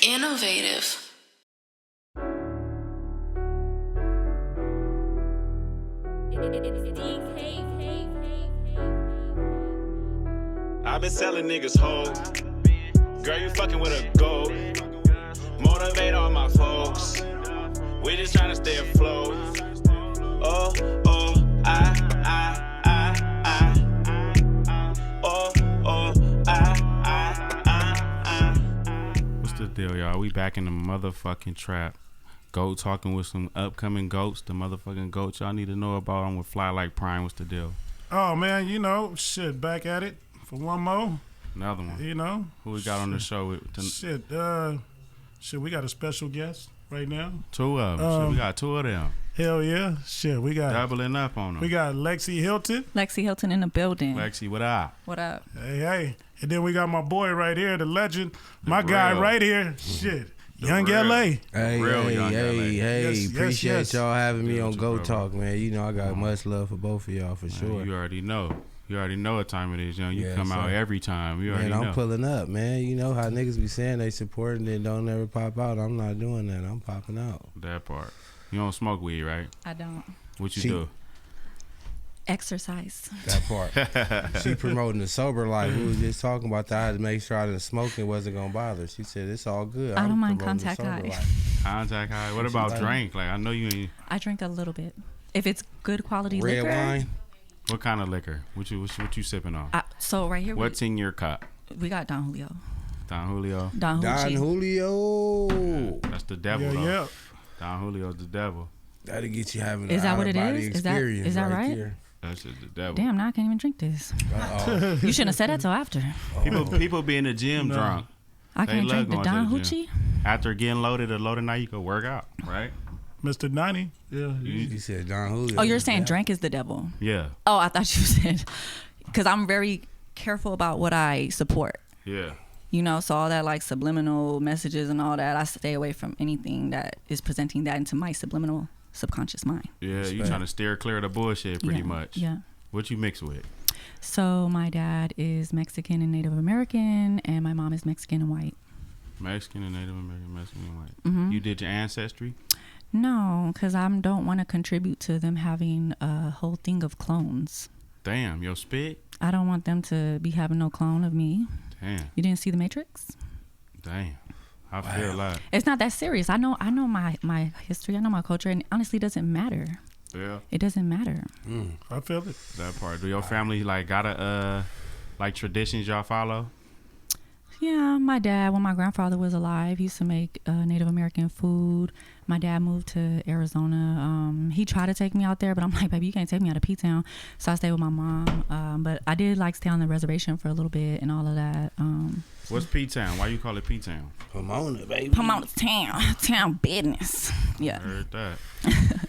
Innovative. I've been selling niggas hoes. Girl, you fucking with a goat. Motivate all my folks. We just tryna stay afloat. Oh, oh, I. Oh, oh, I. What's the deal, y'all? We back in the motherfucking trap. Goat talking with some upcoming goats. The motherfucking goats y'all need to know about. I'm with Fly Like Prime. What's the deal? Oh, man, you know, shit, back at it for one more. Another one. You know? Who we got on the show? Shit, we got a special guest right now. Two of them. Shit, we got two of them. Hell yeah. Shit, we got... Doubling up on them. We got Lexi Hilton. Lexi Hilton in the building. Lexi, what up? What up? Hey. And then we got my boy right here, the legend. The guy real. right here. Shit. The Young real. LA. Hey, Yes, appreciate yes. y'all having me Yeah, on what you Go bro, Talk, man. You know I got much love for both of y'all for sure. You already know. You already know what time it is, young. You Yeah, come out so- every time. You already Man, I'm know. pulling up, man. You know how niggas be saying they support and then don't ever pop out. I'm not doing that. I'm popping out. That part. You don't smoke weed, right? I don't. What you She- do? Exercise. That part. She promoting the sober life. We was just talking about that. I had to make sure I didn't smoke and wasn't gonna bother. She said it's all good. I don't I'm mind promoting the contact sober high. life. Contact high. What about like- drink? Like, I know you ain't. I drink a little bit. If it's good quality Red liquor. wine. What kind of liquor? What you sipping on? So right here What's in your cup? we got Don Julio. Don Julio. Don Don Julio. Julio. That's the devil, though. Yeah. Don Julio's the devil. That'll get you having Is an that what it out-of-body is? Is that- experience is that right? there. That's just the devil. Damn, now I can't even drink this. Uh-oh. You shouldn't have said that till after. People be in the gym No. drunk. I They can't love drink the going to Don the Hoochie. gym. After getting loaded or loaded night, you can work out, right? Mr. 90. Yeah. You said Don Julio. Oh, you're saying Yeah. drink is the devil. Yeah. Oh, I thought you said, because I'm very careful about what I support. Yeah. You know, so all that like subliminal messages and all that, I stay away from anything that is presenting that into my subliminal subconscious mind. Yeah, you Respect. trying to steer clear of the bullshit pretty Yeah, much. Yeah. What you mix with? So my dad is Mexican and Native American, and my mom is Mexican and white. Mexican and Native American, Mexican and white. Mhm. You did your ancestry? No, because I don't want to contribute to them having a whole thing of clones. Damn, your spit? I don't want them to be having no clone of me. Damn. You didn't see The Matrix? Damn. I feel like. It's not that serious. I know my history. I know my culture, and honestly, it doesn't matter. Yeah, It doesn't matter. I feel it. that part. Do your family like got a like traditions y'all follow? Yeah, my dad, when my grandfather was alive, he used to make Native American food. My dad moved to Arizona. He tried to take me out there, but I'm like, baby, you can't take me out of P-Town. So I stayed with my mom. But I did like stay on the reservation for a little bit and all of that. What's P-Town? Why you call it P-Town? Pomona, baby. Pomona town business. Yeah. Heard that.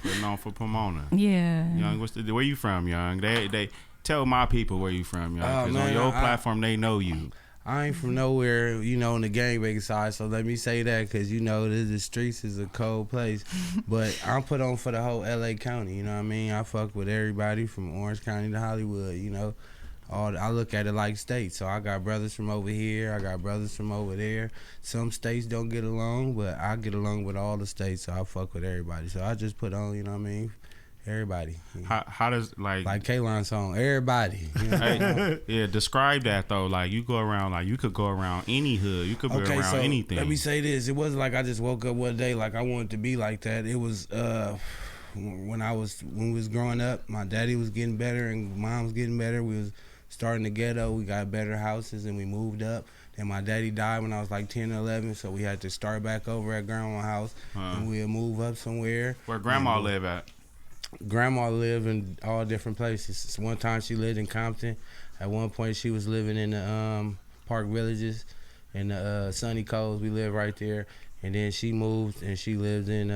They're known for Pomona. Yeah. Young, where you from, Young? They tell my people where you from, Young. Oh, Because on man, your I- platform, they know you. I ain't from nowhere, you know, on the gangbang side, so let me say that because, you know, the streets is a cold place. But I'm put on for the whole L.A. County, you know what I mean? I fuck with everybody from Orange County to Hollywood, you know. I look at it like states, so I got brothers from over here, I got brothers from over there. Some states don't get along, but I get along with all the states, so I fuck with everybody. So I just put on, you know what I mean? Everybody. How does like K-Line's song, everybody. You know? hey, yeah, describe that though. Like you go around, like you could go around any hood. You could be around anything. Let me say this. It wasn't like I just woke up one day like I wanted to be like that. It was when we was growing up, my daddy was getting better and mom was getting better. We was starting the ghetto. We got better houses and we moved up. Then my daddy died when I was like 10 or 11, so we had to start back over at grandma's house and we'd move up somewhere. Where grandma live at? Grandma lived in all different places. One time she lived in Compton. At one point she was living in the Park Villages in the Sunny Coast. We lived right there. And then she moved and she lived in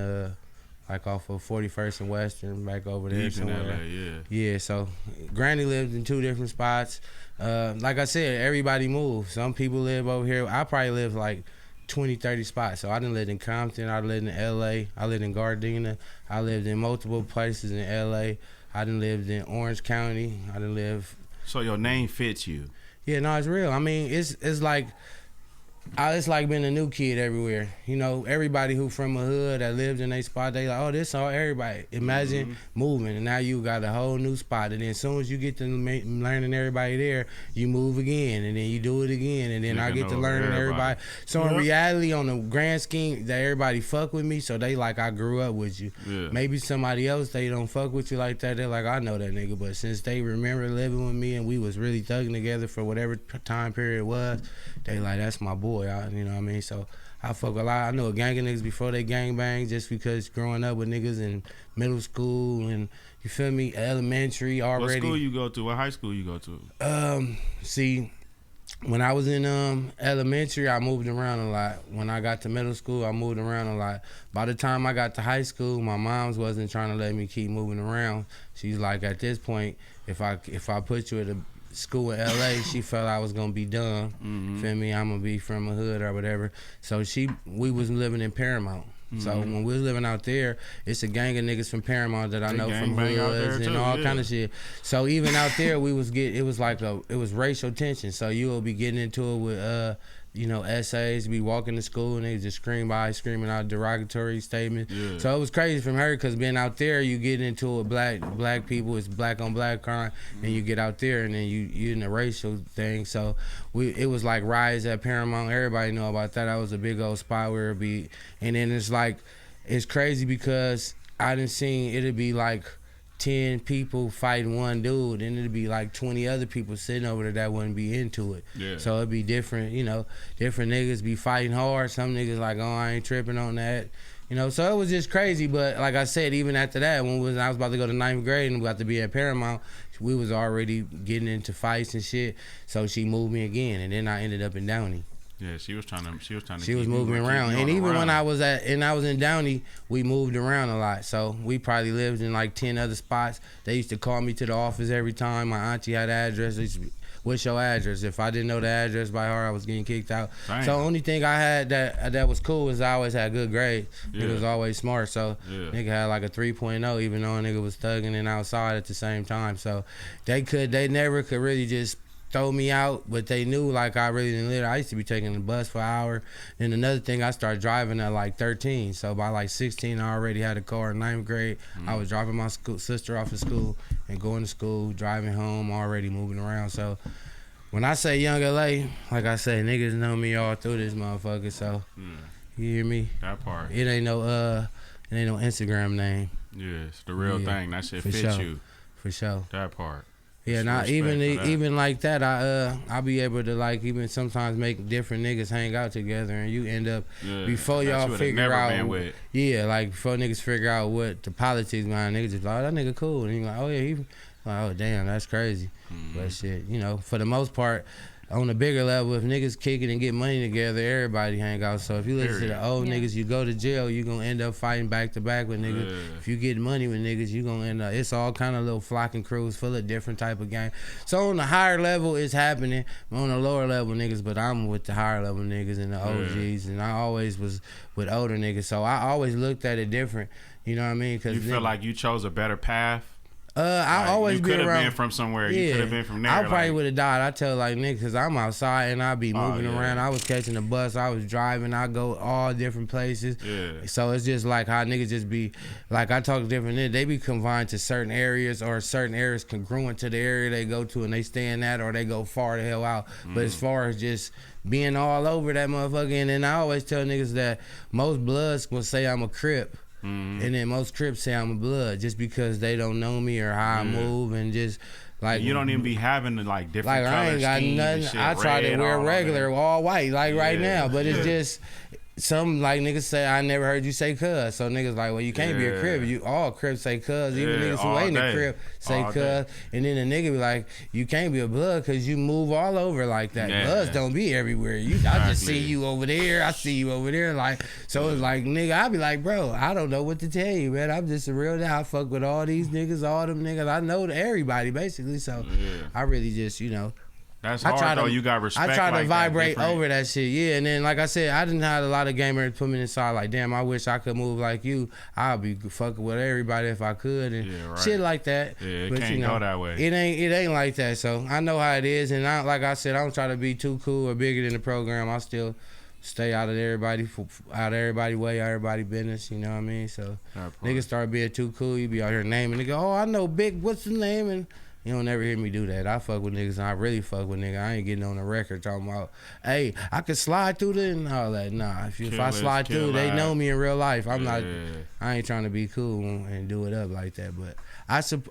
like off of 41st and Western, back over there Deep in somewhere. LA, yeah. Yeah, so Granny lived in 2 different spots. Like I said, everybody moved. Some people live over here. I probably lived like 20, 30 spots. So I done lived in Compton, I lived in LA, I lived in Gardena, I lived in multiple places in LA, I done lived in Orange County, I done lived. So your name fits you. Yeah, no, it's real. I mean, it's like It's like being a new kid everywhere. You know, everybody who from a hood that lived in a spot, they like, oh, this all everybody. Imagine moving, and now you got a whole new spot. And then as soon as you get to learning everybody there, you move again, and then you do it again, and then I get to learning everybody. So in reality, on the grand scheme, that everybody fuck with me, so they like I grew up with you. Yeah. Maybe somebody else, they don't fuck with you like that. They're like, I know that nigga, but since they remember living with me and we was really thugging together for whatever time period it was, they like, that's my boy. You know what I mean? So I fuck a lot. I know a gang of niggas before they gang bang, just because growing up with niggas in middle school and, you feel me, elementary already. What school you go to? What high school you go to? See, when I was in elementary, I moved around a lot. When I got to middle school, I moved around a lot. By the time I got to high school, my mom's wasn't trying to let me keep moving around. She's like, at this point, if I put you at a school in LA, she felt I was gonna be done. Feel me? I'm gonna be from a hood or whatever. So we was living in Paramount. So when we was living out there, it's a gang of niggas from Paramount that I know from hoods and all kind of shit. So even out there, it was racial tension. So you will be getting into it with you know, essays, be walking to school and they just screaming out derogatory statements. Yeah. So it was crazy from her, because being out there, you get into it, black people, it's black on black crime, and you get out there and then you in a racial thing. So it was like riots at Paramount. Everybody know about that. That was a big old spot where it'd be, and then it's crazy because I done seen it'd be like 10 people fighting one dude, and it'd be like 20 other people sitting over there that wouldn't be into it. Yeah. So it'd be different, you know, different niggas be fighting hard. Some niggas like, oh, I ain't tripping on that. You know, so it was just crazy. But like I said, even after that, when I was about to go to 9th grade and we got to be at Paramount, we was already getting into fights and shit. So she moved me again, and then I ended up in Downey. Yeah, she was trying to. She was moving around, and even when I was in Downey, we moved around a lot. So we probably lived in like 10 other spots. They used to call me to the office every time. My auntie had the address. They used to be, what's your address? If I didn't know the address by heart, I was getting kicked out. Dang. So the only thing I had that was cool is I always had good grades. Yeah. Nigga was always smart. So nigga had like a 3.0, even though a nigga was thugging and outside at the same time. So they never could really just throw me out, but they knew like I really didn't live. I used to be taking the bus for an hour. And another thing, I started driving at like 13. So by like 16, I already had a car in 9th grade. I was dropping my sister off at school and going to school, driving home, already moving around. So when I say young LA, like I say, niggas know me all through this motherfucker. So you hear me? That part. It ain't no Instagram name. Yeah, it's the real thing. That shit fits you. For sure. That part. Yeah, now even like that, I'll be able to like even sometimes make different niggas hang out together, and you end up before y'all figure out, like before niggas figure out what the politics behind, niggas just like, oh, that nigga cool, and you like, oh yeah, he, like, oh damn, that's crazy. But shit, you know, for the most part, on a bigger level, if niggas kicking and get money together, everybody hang out. So if you listen to the old niggas, you go to jail, you gonna end up fighting back to back with niggas. Yeah. If you get money with niggas, you gonna end up, it's all kind of little flocking crews full of different type of gang. So on the higher level, it's happening. On the lower level niggas, but I'm with the higher level niggas and the OGs, and I always was with older niggas. So I always looked at it different. You know what I mean? Cause you feel like you chose a better path? I always be around. You could have been from somewhere. Yeah. You could have been from there. I probably would have died. I tell like niggas, cause I'm outside and I be moving around. I was catching the bus. I was driving. I go all different places. Yeah. So it's just like how niggas just be like, I talk different. They be confined to certain areas, or certain areas congruent to the area they go to, and they stay in that, or they go far the hell out. But as far as just being all over that motherfucker, and then I always tell niggas that most bloods will say I'm a Crip. And then most Crips say I'm a blood just because they don't know me or how I move, and just like you don't even be having the like different color I ain't got nothing. Shit, I try to wear regular all white like right now, but it's just some like niggas say I never heard you say cuz, so niggas like, well, you can't be a Crip. You all Crips say cuz, even niggas who ain't a Crip say cuz, and then the nigga be like, you can't be a blood because you move all over like that. Bloods don't be everywhere. I just see you over there, I see you over there, like, so it's like, nigga, I be like, bro, I don't know what to tell you, man. I'm just a real guy. I fuck with all these niggas, all them niggas. I know everybody basically, so I really just, you know, That's hard though. You got respect. I try to like vibrate that, over that shit, yeah. And then, like I said, I didn't have a lot of gamers put me inside. Like, damn, I wish I could move like you. I'd be fucking with everybody if I could, and shit like that. Yeah, it but, can't go that way. It ain't like that. So I know how it is, and like I said, I don't try to be too cool or bigger than the program. I still stay out of everybody way, everybody business. You know what I mean? So niggas start being too cool. You be out here naming. They go, oh, I know Big. What's his name? And you don't never hear me do that. I fuck with niggas and I really fuck with niggas. I ain't getting on the record talking about, hey, I could slide through this and all that. Nah, if I slide through, they know me in real life. I'm not, I ain't trying to be cool and do it up like that. But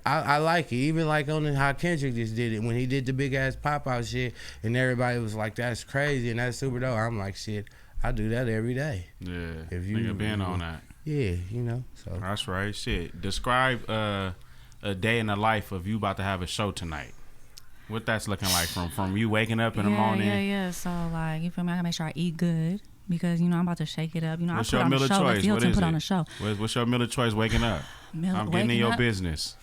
I like it. Even like on how Kendrick just did it. When he did the big ass pop out shit and everybody was like, that's crazy and that's super dope. I'm like, shit, I do that every day. Yeah, if you nigga been on that. Yeah, you know. So that's right. Shit. Describe a day in the life of you about to have a show tonight. What that's looking like from you waking up in the morning. Yeah. So like, you feel me? I gotta make sure I eat good because you know I'm about to shake it up. You know, what's I put your on meal a of show. choice? Hilton put on a show. What's your meal of choice waking up? I'm getting in your business.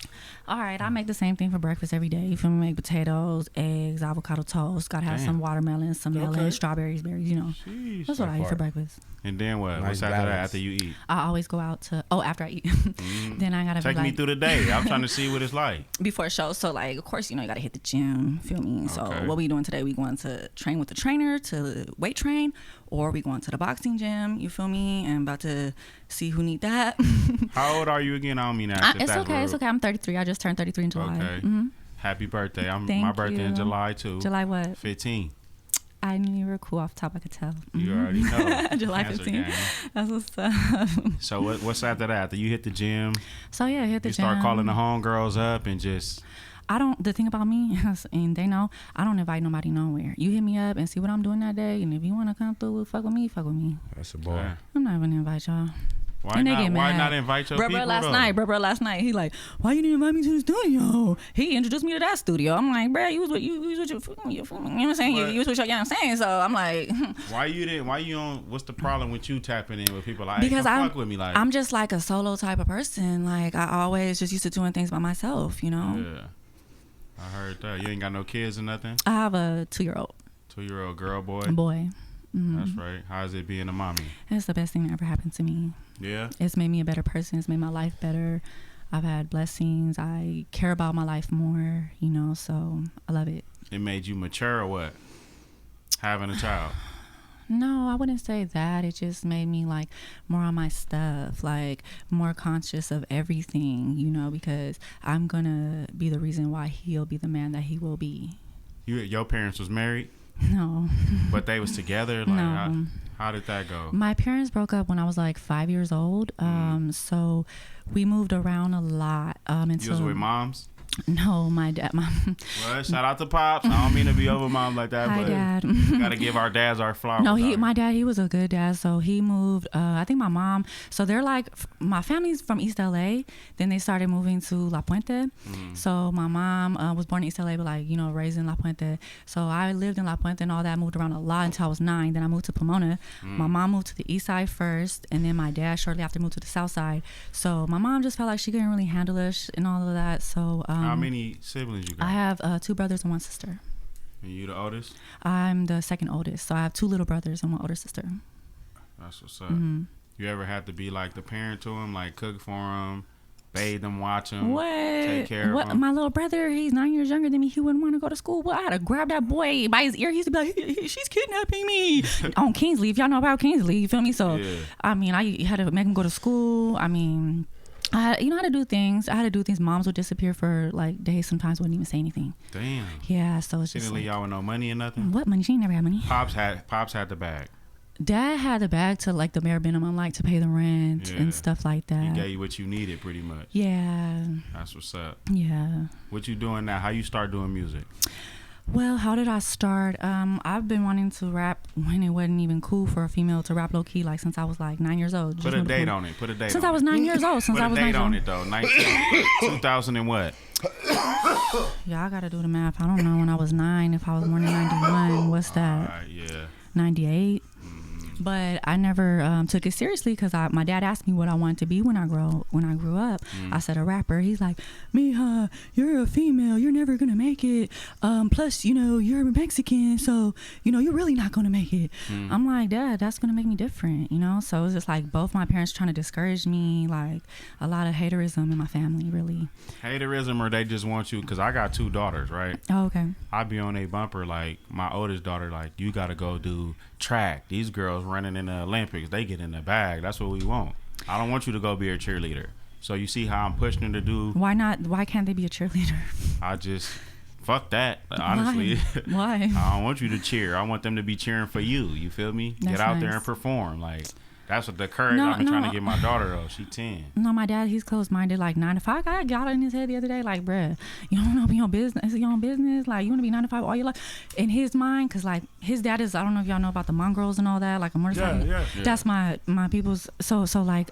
All right, I make the same thing for breakfast every day. You feel me? Make potatoes, eggs, avocado toast. Gotta have some watermelon, some melon, strawberries, berries. You know, that's what I eat for breakfast. And then what? What's after that? After you eat? I always go out to. After I eat, then I gotta take me through the day. I'm trying to see what it's like before a show. So like, of course, you know, you gotta hit the gym. Feel me? So what we doing today? We going to train with the trainer to weight train, or we going to the boxing gym. You feel me? And about to see who need that. How old are you again? I don't mean that. It's okay. It's okay. I'm 33. I just turned 33 in July. Okay. Happy birthday. My birthday in July too. July what? 15. I knew you were cool off the top. I could tell. You already know. July 15th. That's what's up. So what's after that? After you hit the gym? So yeah, hit the gym. You start calling the homegirls up and just. The thing about me, and they know, I don't invite nobody nowhere. You hit me up and see what I'm doing that day, and if you want to come through, fuck with me. That's a boy. I'm not even invite y'all. Why not invite your people? Bro, last night, he like, why you didn't invite me to the studio? He introduced me to that studio. I'm like, bro, you was with your, you know what I'm saying? You was with your, you know what I'm saying? So I'm like, why you don't, what's the problem with you tapping in with people like, because hey, fuck with me? Like, I'm just like a solo type of person. Like, I always just used to doing things by myself, you know? Yeah. I heard that. You ain't got no kids or nothing? I have a 2-year-old. 2-year-old girl, boy? Boy. Mm-hmm. That's right. How's it being a mommy? It's the best thing that ever happened to me. Yeah? It's made me a better person. It's made my life better. I've had blessings. I care about my life more, you know, so I love it. It made you mature or what? Having a child? No, I wouldn't say that. It just made me like more on my stuff, like more conscious of everything, you know, because I'm gonna be the reason why he'll be the man that he will be. Your parents was married? No. But they was together? Like, no. How did that go? My parents broke up when I was like 5 years old. So we moved around a lot. You was with moms? No, my dad. Well, shout out to Pops. I don't mean to be over mom like that, Hi, but Dad. Gotta give our dads our flowers. No, my dad, he was a good dad. So he moved. I think my mom. So they're like, my family's from East LA. Then they started moving to La Puente. So my mom was born in East LA, but like, you know, raised in La Puente. So I lived in La Puente and all that. Moved around a lot until I was 9. Then I moved to Pomona. My mom moved to the East Side first, and then my dad shortly after moved to the South Side. So my mom just felt like she couldn't really handle us and all of that. So how many siblings you got? I have 2 brothers and 1 sister. And you the oldest? I'm the second oldest. So I have 2 little brothers and 1 older sister. That's what's up. You ever had to be like the parent to them, like cook for them, bathe them, watch them, take care of them? My little brother, he's 9 years younger than me. He wouldn't want to go to school. Well, I had to grab that boy by his ear. He used to be like, she's kidnapping me. On Kingsley, if y'all know about Kingsley, you feel me? So, yeah. I mean, I had to make him go to school. I mean, you know how to do things. I had to do things. Moms would disappear for like days. Sometimes wouldn't even say anything. Damn. Yeah, so it's she just didn't leave y'all with no money or nothing? What money? She ain't never had money. Pops had the bag. Dad had the bag to like the bare minimum, like to pay the rent and stuff like that. He gave you what you needed pretty much. Yeah. That's what's up. Yeah. What you doing now? How you start doing music? Well, how did I start? I've been wanting to rap when it wasn't even cool for a female to rap low key, like since I was like 9 years old. Put a date on it. Put a date. Since I was 9 years old. Since I was 9 years old. Put a date on it though. 2000 and what? Yeah, I gotta do the math. I don't know when I was 9. If I was born in 91, what's that? Yeah. 98. But I never took it seriously because my dad asked me what I wanted to be when I grew up. I said a rapper. He's like, "Mija, you're a female. You're never gonna make it. Plus, you're Mexican, so you're really not gonna make it." I'm like, "Dad, that's gonna make me different." So it's just like both my parents trying to discourage me. Like a lot of haterism in my family, really. Haterism, or they just want you? Because I got 2 daughters, right? Oh, okay. I be on a bumper, like my oldest daughter, like, you gotta go do track. These girls running in the Olympics, they get in the bag. That's what we want. I don't want you to go be a cheerleader. So you see how I'm pushing her to do. Why not? Why can't they be a cheerleader? I just fuck that. Honestly, Why? I don't want you to cheer. I want them to be cheering for you. You feel me? That's Get out there nice. and perform. Like, that's what the courage I've been trying to give my daughter though. She 10. No, my dad, he's closed-minded, like 9 to 5. I got in his head the other day, like, bruh, you don't want to be on business. It's your own business. Like, you want to be 9 to 5 all your life. In his mind, because, like, his dad is, I don't know if y'all know about the mongrels and all that, like a motorcycle. Yeah. That's my people's, so like,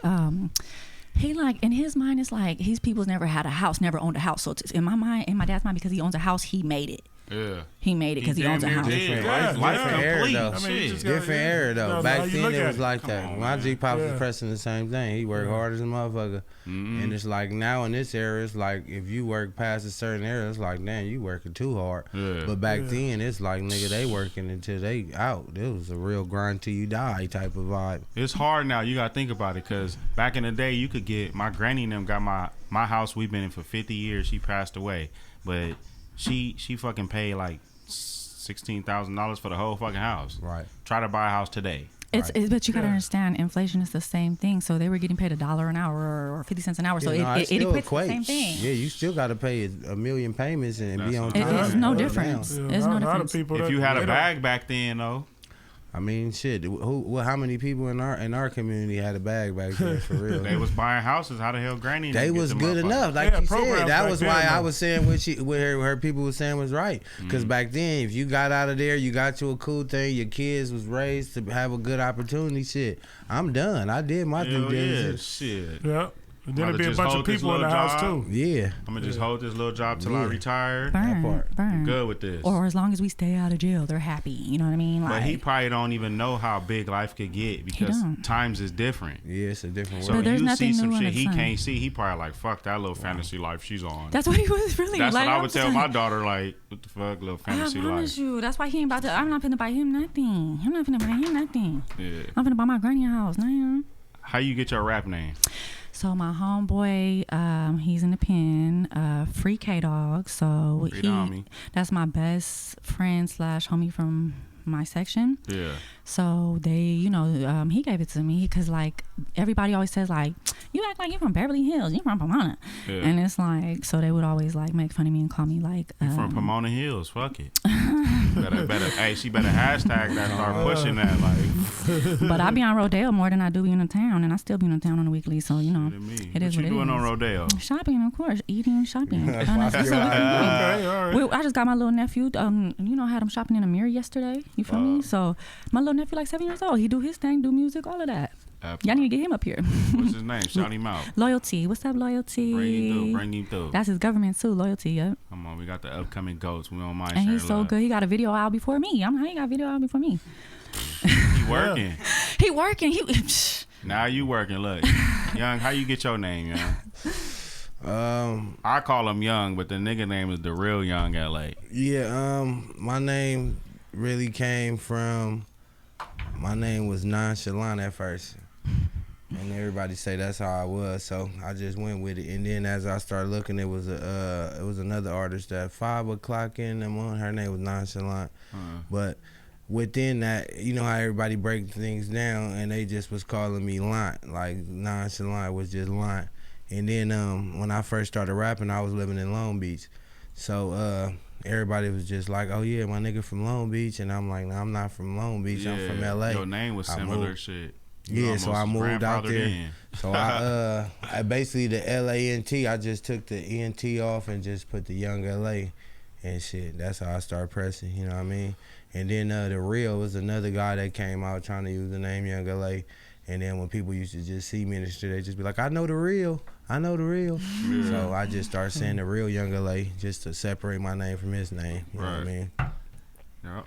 he, like, in his mind, it's like, his people's never had a house, never owned a house. So in my mind, in my dad's mind, because he owns a house, he made it. Yeah. He made it because he owns a house. Life Different era, complete. though. Shit. Different era, though. Back then, it was like that. on, My man. G-Pop was Yeah. pressing the same thing. He worked hard as a motherfucker. And it's like now in this era, it's like if you work past a certain era, it's like, damn, you working too hard. Yeah. But back then, it's like, nigga, they working until they out. It was a real grind till you die type of vibe. It's hard now. You gotta think about it, because back in the day, you could get my granny and them got my house. We've been in for 50 years. She passed away, but she fucking paid like $16,000 for the whole fucking house. Right. Try to buy a house today. But you gotta understand, inflation is the same thing. So they were getting paid $1 an hour or 50 cents an hour. So Yeah, it still equates to the same equates. thing. Yeah, you still got to pay a million payments and be on That's time. It's no Hold it difference. down. There's no a lot of difference. people If that- you had they a don't- bag back then, though, I mean, shit. How many people in our community had a bag back then for real? they was buying houses. How the hell granny? They didn't get was them good motherfuckers? enough, like Yeah, you said. programs That back was then, why I though. was saying what her people was saying was right. Because back then, if you got out of there, you got you a cool thing. Your kids was raised to have a good opportunity. Shit, I'm done. I did my due Hell yeah, diligence. shit. Yeah. And then Mother it'd be a just bunch of hold this people in the little house job. too. Yeah, I'm gonna just hold this little job till I Yeah. retire. Burn, part. burn. Good with this. Or as long as we stay out of jail, they're happy. You know what I mean? But Like, he probably don't even know how big life could get because don't. times is different. yeah, it's a different So But world. there's you nothing see some new under shit the he sun. can't see. He probably like, fuck that little fantasy life she's on. that's what he was really That's like. what I I'm would just tell like, my daughter. Like, what the fuck, little I fantasy promise life. you. That's why he ain't about to. I'm not finna buy him nothing. I'm not finna buy him nothing. Yeah. I'm finna buy my granny a house. Nah. How you get your rap name? So my homeboy, he's in the pen, Free K-Dog. So Free Dommy. that's my best friend / homie from my section. Yeah. So they, he gave it to me because like everybody always says like, you act like you're from Beverly Hills, you're from Pomona, Yeah. and it's like, so they would always like make fun of me and call me like From Pomona Hills. Fuck it. better. Hey, she better hashtag that. Start pushing that. Like, But I be on Rodeo more than I do be in the town, and I still be in the town on the weekly. So shit to me. it is What you what doing it on is. Rodeo? Shopping, of course, eating, shopping. That's why I feel like- Okay, all right. I just got my little nephew. Had him shopping in a mirror yesterday. You feel me? So my little nephew, like 7 years old, he do his thing, do music, all of that. Y'all need to get him up here. What's his name? Shout him out. Loyalty. What's up, Loyalty? Bring him through. That's his government too. Loyalty. Yep. Come on, we got the upcoming goats. We don't mind And sharing he's so love. good. He got a video out before me. How he got a video out before me? He working. He working. Now you working. Look, Young, how you get your name, Young? I call him Young, but the nigga name is the real Young LA. Yeah, my name really came from, my name was Nonchalant at first. And everybody say that's how I was, so I just went with it. And then as I started looking, it was another artist at 5 o'clock in the morning. Her name was Nonchalant. But within that, you know how everybody break things down, and they just was calling me Lant. Like Nonchalant was just Lant. And then when I first started rapping, I was living in Long Beach. So everybody was just like, oh yeah, my nigga from Long Beach. And I'm like, no, I'm not from Long Beach, I'm from LA. Your name was I similar moved. shit. You Yeah, so I almost moved out grandfathered there. in. So I basically the LANT, I just took the ENT off and just put the Young LA and shit. That's how I started pressing, you know what I mean? And then the Real was another guy that came out trying to use the name Young LA. And then when people used to just see me in the street, they just be like, I know the Real. Yeah. So I just started saying the Real Young LA just to separate my name from his name. You know what I Right. mean? Yep.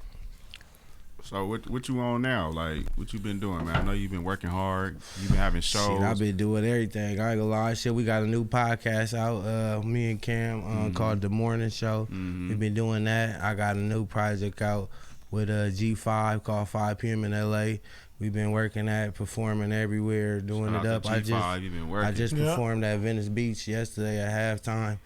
So what you on now? Like, what you been doing, man? I know you've been working hard. You've been having shows. Shit, I've been doing everything. I ain't gonna lie. Shit, we got a new podcast out, me and Cam, called The Morning Show. We've been doing that. I got a new project out with G5 called 5 p.m. in L.A. We've been working at, performing everywhere, doing Shout it out up. to G5, you've been working. I just performed at Venice Beach yesterday at halftime.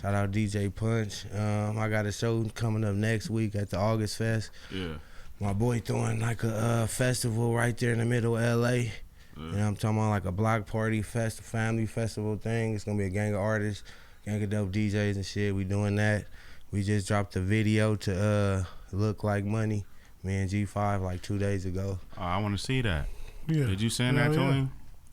Shout out DJ Punch. I got a show coming up next week at the August Fest. Yeah. My boy throwing like a festival right there in the middle of LA. You know, I'm talking about like a block party family festival thing. It's gonna be a gang of artists, gang of dope DJs and shit. We doing that. We just dropped a video to Look Like Money. Me and G5 like 2 days ago. I want to see that. Yeah. Did you send that to him?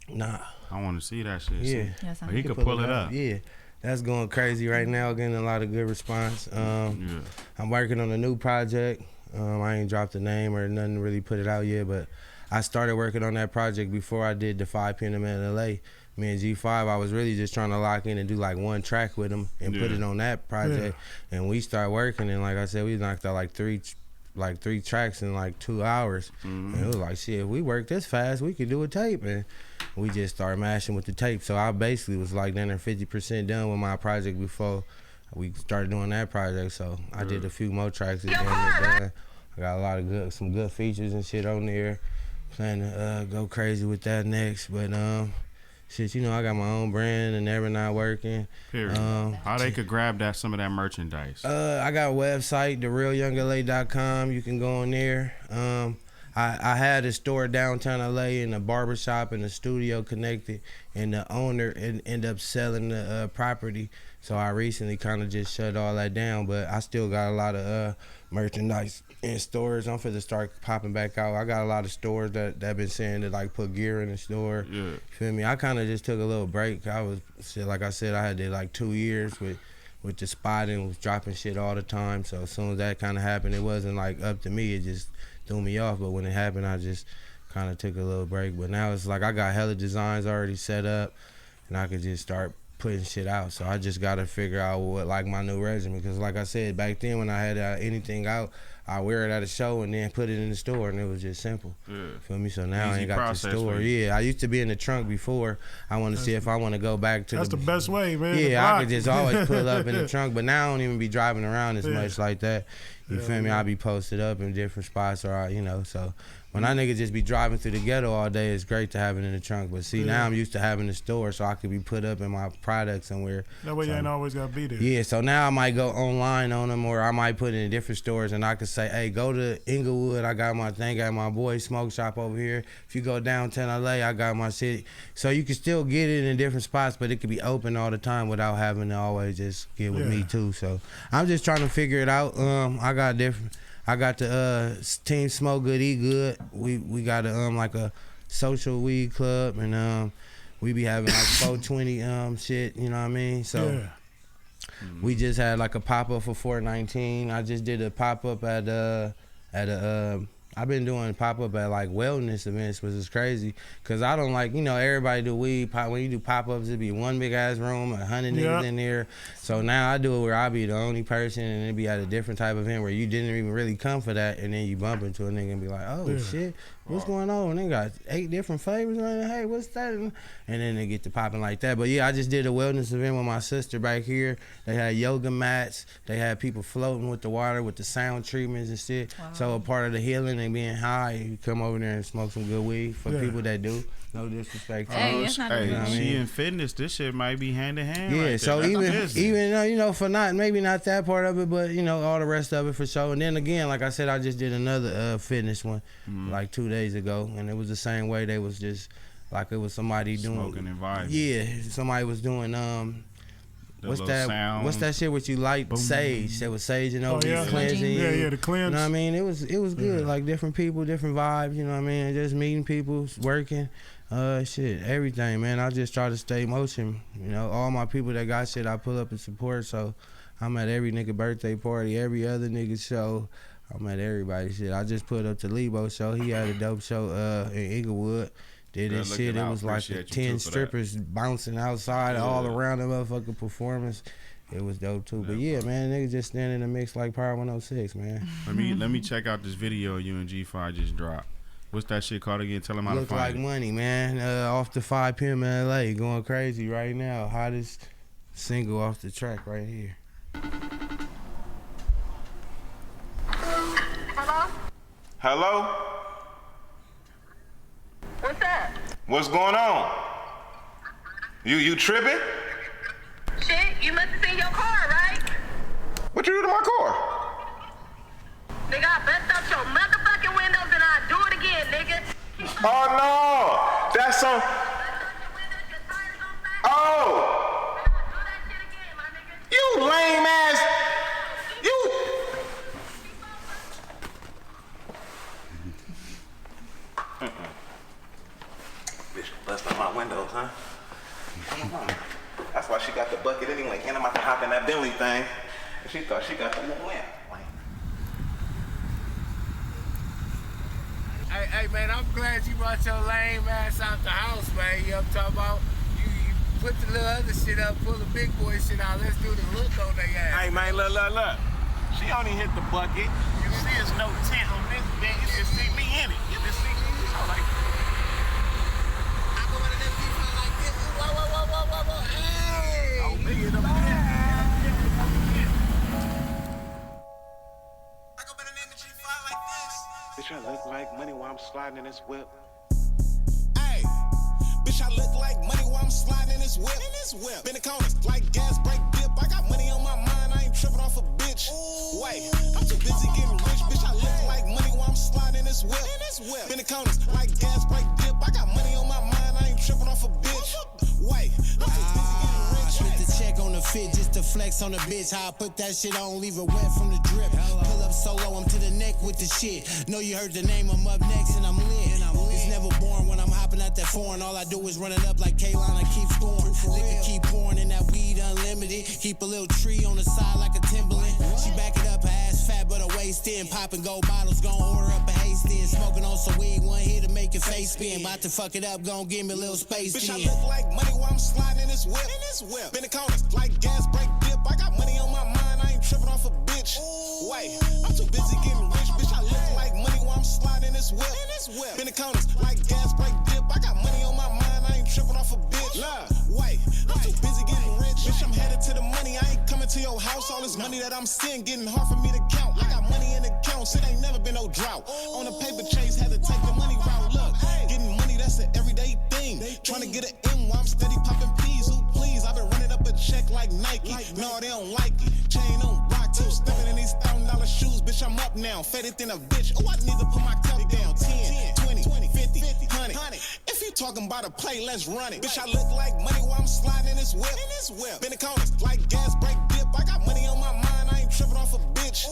Nah. I want to see that shit. Yeah. Yes, He could pull it up. Yeah. That's going crazy right now, getting a lot of good response. I'm working on a new project. I ain't dropped the name or nothing to really put it out yet, but I started working on that project before I did the 5 p.m. in LA. Me and G5, I was really just trying to lock in and do like one track with him and put it on that project. And we started working, and like I said, we knocked out like three tracks in like 2 hours. And it was like, shit, if we work this fast, we could do a tape. And we just started mashing with the tape. So I basically was like down there 50% done with my project before we started doing that project. So I did a few more tracks again. I got a lot of some good features and shit on there. Plan to go crazy with that next. But shit, you know, I got my own brand and never not working. Period. How they could grab some of that merchandise? I got a website, therealyoungla.com. You can go on there. I had a store downtown LA and a barbershop and a studio connected, and the owner ended up selling the property. So I recently kind of just shut all that down, but I still got a lot of merchandise in stores. I'm finna start popping back out. I got a lot of stores that been saying to like put gear in the store. Yeah. You feel me? I kind of just took a little break. Like I said, I had did like 2 years with the spot and was dropping shit all the time. So as soon as that kind of happened, it wasn't like up to me. It just threw me off. But when it happened, I just kind of took a little break. But now it's like I got hella designs already set up, and I could just start putting shit out. So I just got to figure out what like my new regimen. Because like I said, back then when I had anything out, I wear it at a show and then put it in the store, and it was just simple. Yeah. Feel me? So now I ain't got the store. Yeah, I used to be in the trunk before. I want to see if I want to go back to that's the best way, man. Yeah, I could just always pull up in the trunk, but now I don't even be driving around as much like that. You feel me? I be posted up in different spots, or you know. So when I niggas just be driving through the ghetto all day, it's great to have it in the trunk. But see, now I'm used to having the store, so I could be put up in my product somewhere. That way you ain't always gotta be there. Yeah, so now I might go online on them, or I might put it in different stores, and I could say, hey, go to Inglewood. I got my thing, got my boy Smoke Shop over here. If you go downtown LA, I got my shit. So you can still get it in different spots, but it could be open all the time without having to always just get with me too. So I'm just trying to figure it out. I got the Team Smoke Good Eat Good. We got like a social weed club, and we be having like 420 shit. You know what I mean? So we just had like a pop up for 419. I just did a pop up at I've been doing pop-up at like wellness events, which is crazy, because I don't like, you know, everybody do weed. When you do pop-ups, it be one big-ass room, 100 niggas in there. So now I do it where I be the only person, and it be at a different type of event where you didn't even really come for that, and then you bump into a nigga and be like, oh, shit, what's going on? And they got 8 different flavors right now. Hey, what's that? And then they get to popping like that. But yeah, I just did a wellness event with my sister back here. They had yoga mats. They had people floating with the water with the sound treatments and shit. Wow. So a part of the healing and being high, you come over there and smoke some good weed for people that do. No disrespect. Hey, it's not you know she in fitness. This shit might be hand in hand. Yeah, right so even you know, for maybe not that part of it, but you know, all the rest of it for sure. And then again, like I said, I just did another fitness one like 2 days ago, and it was the same way. They was just like it was somebody doing smoking and vibing. Yeah, somebody was doing what's that? Sound. What's that shit? What you light? Boom. Sage. They was saging over cleansing. Yeah, the cleanse. You know what I mean? It was good. Like different people, different vibes. You know what I mean? Just meeting people, working. Shit, everything, man. I just try to stay motion. You know, all my people that got shit, I pull up and support. So I'm at every nigga birthday party, every other nigga show. I'm at everybody's shit. I just put up to Lebo's show. He had a dope show in Inglewood. Did this shit. It was like 10 strippers bouncing outside all around the motherfucking performance. it was dope too. But yeah, man, niggas just standing in the mix like Power 106, man. Let me check out this video you and G5 just dropped. What's that shit called again? Tell them how Look to find like it. money, man. Off the 5 p.m. in LA, going crazy right now. Hottest single off the track right here. Hello? What's up? What's going on? You tripping? Shit, you must have seen your car, right? What you do to my car? Nigga, I bust up your motherfucking windows and I'll do it again, nigga. Oh no! That's some. Oh! You lame ass. You. Bitch, bust on my windows, huh? That's why she got the bucket anyway. And I'm about to hop in that Bentley thing. And she thought she got the little lamp. Hey, man, I'm glad you brought your lame ass out the house, man. You know what I'm talking about? You put the little other shit up, pull the big boy shit out. Let's do the look on their ass. Hey, man, look. She only hit the bucket. You see there's no tent on this thing. You can see me in it. You can see me. So like, I go into them people like this. Whoa. Hey! oh, big it up there. I go by the name of G5 like this. Bitch, I look like money while I'm sliding in this whip. Hey, bitch, I look like money while I'm sliding in this whip. Been the corners like gas break dip. I got money on my mind, I ain't tripping off a bitch. Wait, I'm too busy getting rich, bitch. I look like money while I'm sliding in this whip. Been the corners like gas break dip. I got money on my mind, I ain't tripping off a bitch. Wait, I'm too busy getting rich. Spent the check on the fit just to flex on the bitch. How I put that shit on, leave it wet from the drip. Pull up solo, I'm to the neck with the shit. Know you heard the name, I'm up next and I'm lit. It's never boring when I'm hopping out that foreign. All I do is run it up like K-Line, I keep scoring. Liquor keep pouring and that weed unlimited. Keep a little tree on the side like a Timberland. She back it up, her ass fat but her waist in. Popping gold bottles, gon' order up a Hastings. Smoking on some weed, one here to make your face spin. About to fuck it up, gon' give me a little space. Bitch, I look like money while I'm sliding in this whip. Been the corners like gas break dip. I got money on my mind, I ain't tripping off a bitch. Wait, I'm too busy getting rich, bitch. I look like money while I'm sliding in this whip. Been the corners like gas break dip. I got money on my mind, I ain't tripping off a bitch. Wait, I'm too busy getting rich, bitch. I'm headed to the money, I ain't coming to your house. All this money that I'm seeing, getting hard for me to count. I got money in the accounts, it ain't never been no drought. On a paper chase, had to take the money route. Look, getting money, that's an everyday thing. Trying to get an M while I'm steady popping peas. Who please? I've been running up a check like Nike. No, they don't like it. Chain on rock, too. Stepping in these $1,000 shoes, bitch. I'm up now. Faded than a bitch. Oh, I need to put my cup down. 10, 20, 50, 100. If you talking about a play, let's run it. Bitch, I look like money while I'm sliding in this whip. Been the corners like gas break dip. I got money on my mind, I ain't tripping off a bitch.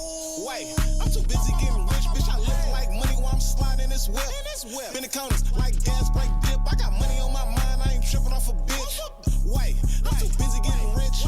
Wait, I'm too busy getting rich, bitch. I look like money while I'm sliding in this whip. Been the corners like gas break dip. I got money on my mind, I ain't tripping off a bitch. Wait, I'm too busy getting rich.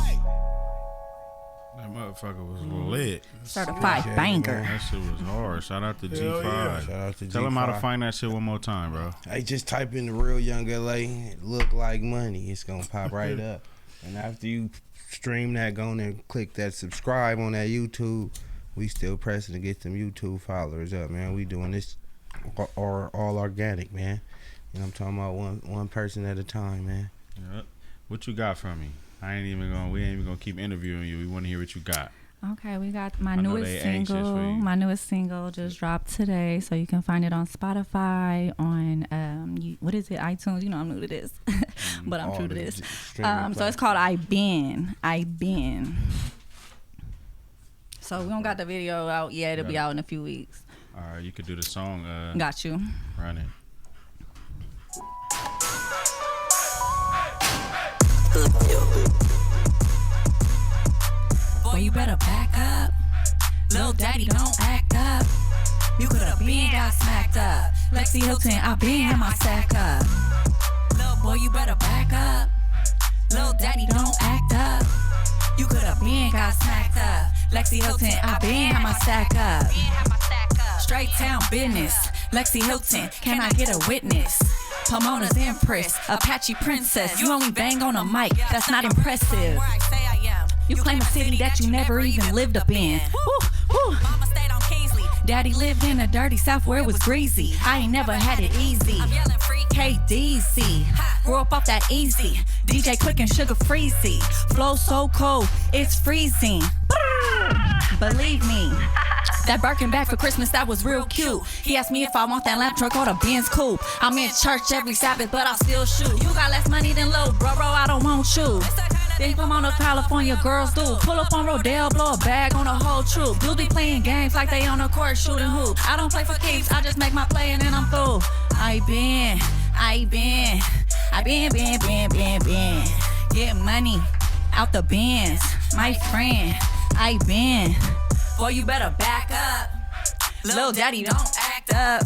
That motherfucker was lit. Certified banger. That shit was hard. Shout out to Hell G5. yeah. Shout out to Tell him how to G5. find that shit one more time, bro. Hey, just type in the real Young LA, look like money. It's gonna pop right up. And after you stream that, go on and click that subscribe on that YouTube. We still pressing to get them YouTube followers up, man. We doing this all organic, man. You know what I'm talking about? One person at a time, man. Yep. What you got from me? We ain't even gonna keep interviewing you. We want to hear what you got. Okay, we got my know newest they anxious for single. you. My newest single just dropped today, so you can find it on Spotify, on what is it, iTunes? You know I'm new to this, but I'm All true to the this. streaming So it's called I Been. So we don't got the video out yet. It'll be out in a few weeks. All right, you could do the song. Got you. Run it. Boy, you better back up. Lil' daddy, don't act up. You could've been got smacked up. Lexi Hilton, I been had my sack up. Lil' boy, you better back up. Lil' daddy, don't act up. You could've been got smacked up. Lexi Hilton, I been had my sack up. Straight town business. Lexi Hilton, can I get a witness? Pomona's Empress, Apache Princess. You only bang on a mic, that's not impressive. You claim a city that you never even lived up in. Woo, woo. Mama stayed on Kingsley. Daddy lived in a dirty south where it was greasy. I ain't never had it easy. I'm yelling free KDC. Grew up off that easy. DJ Quick and Sugar Freezy. Flow so cold, it's freezing. Believe me. That Birkin bag for Christmas, that was real cute. He asked me if I want that lamp truck or the Benz coupe. I'm in church every Sabbath, but I still shoot. You got less money than Lil Bro, I don't want you. Then come on to California, girls do. Pull up on Rodale, blow a bag on a whole troop. Dudes be playing games like they on a court shooting hoop. I don't play for keeps, I just make my play and then I'm through. I been. Get money out the bins, my friend. I been. Boy, you better back up. Lil Daddy, don't act up.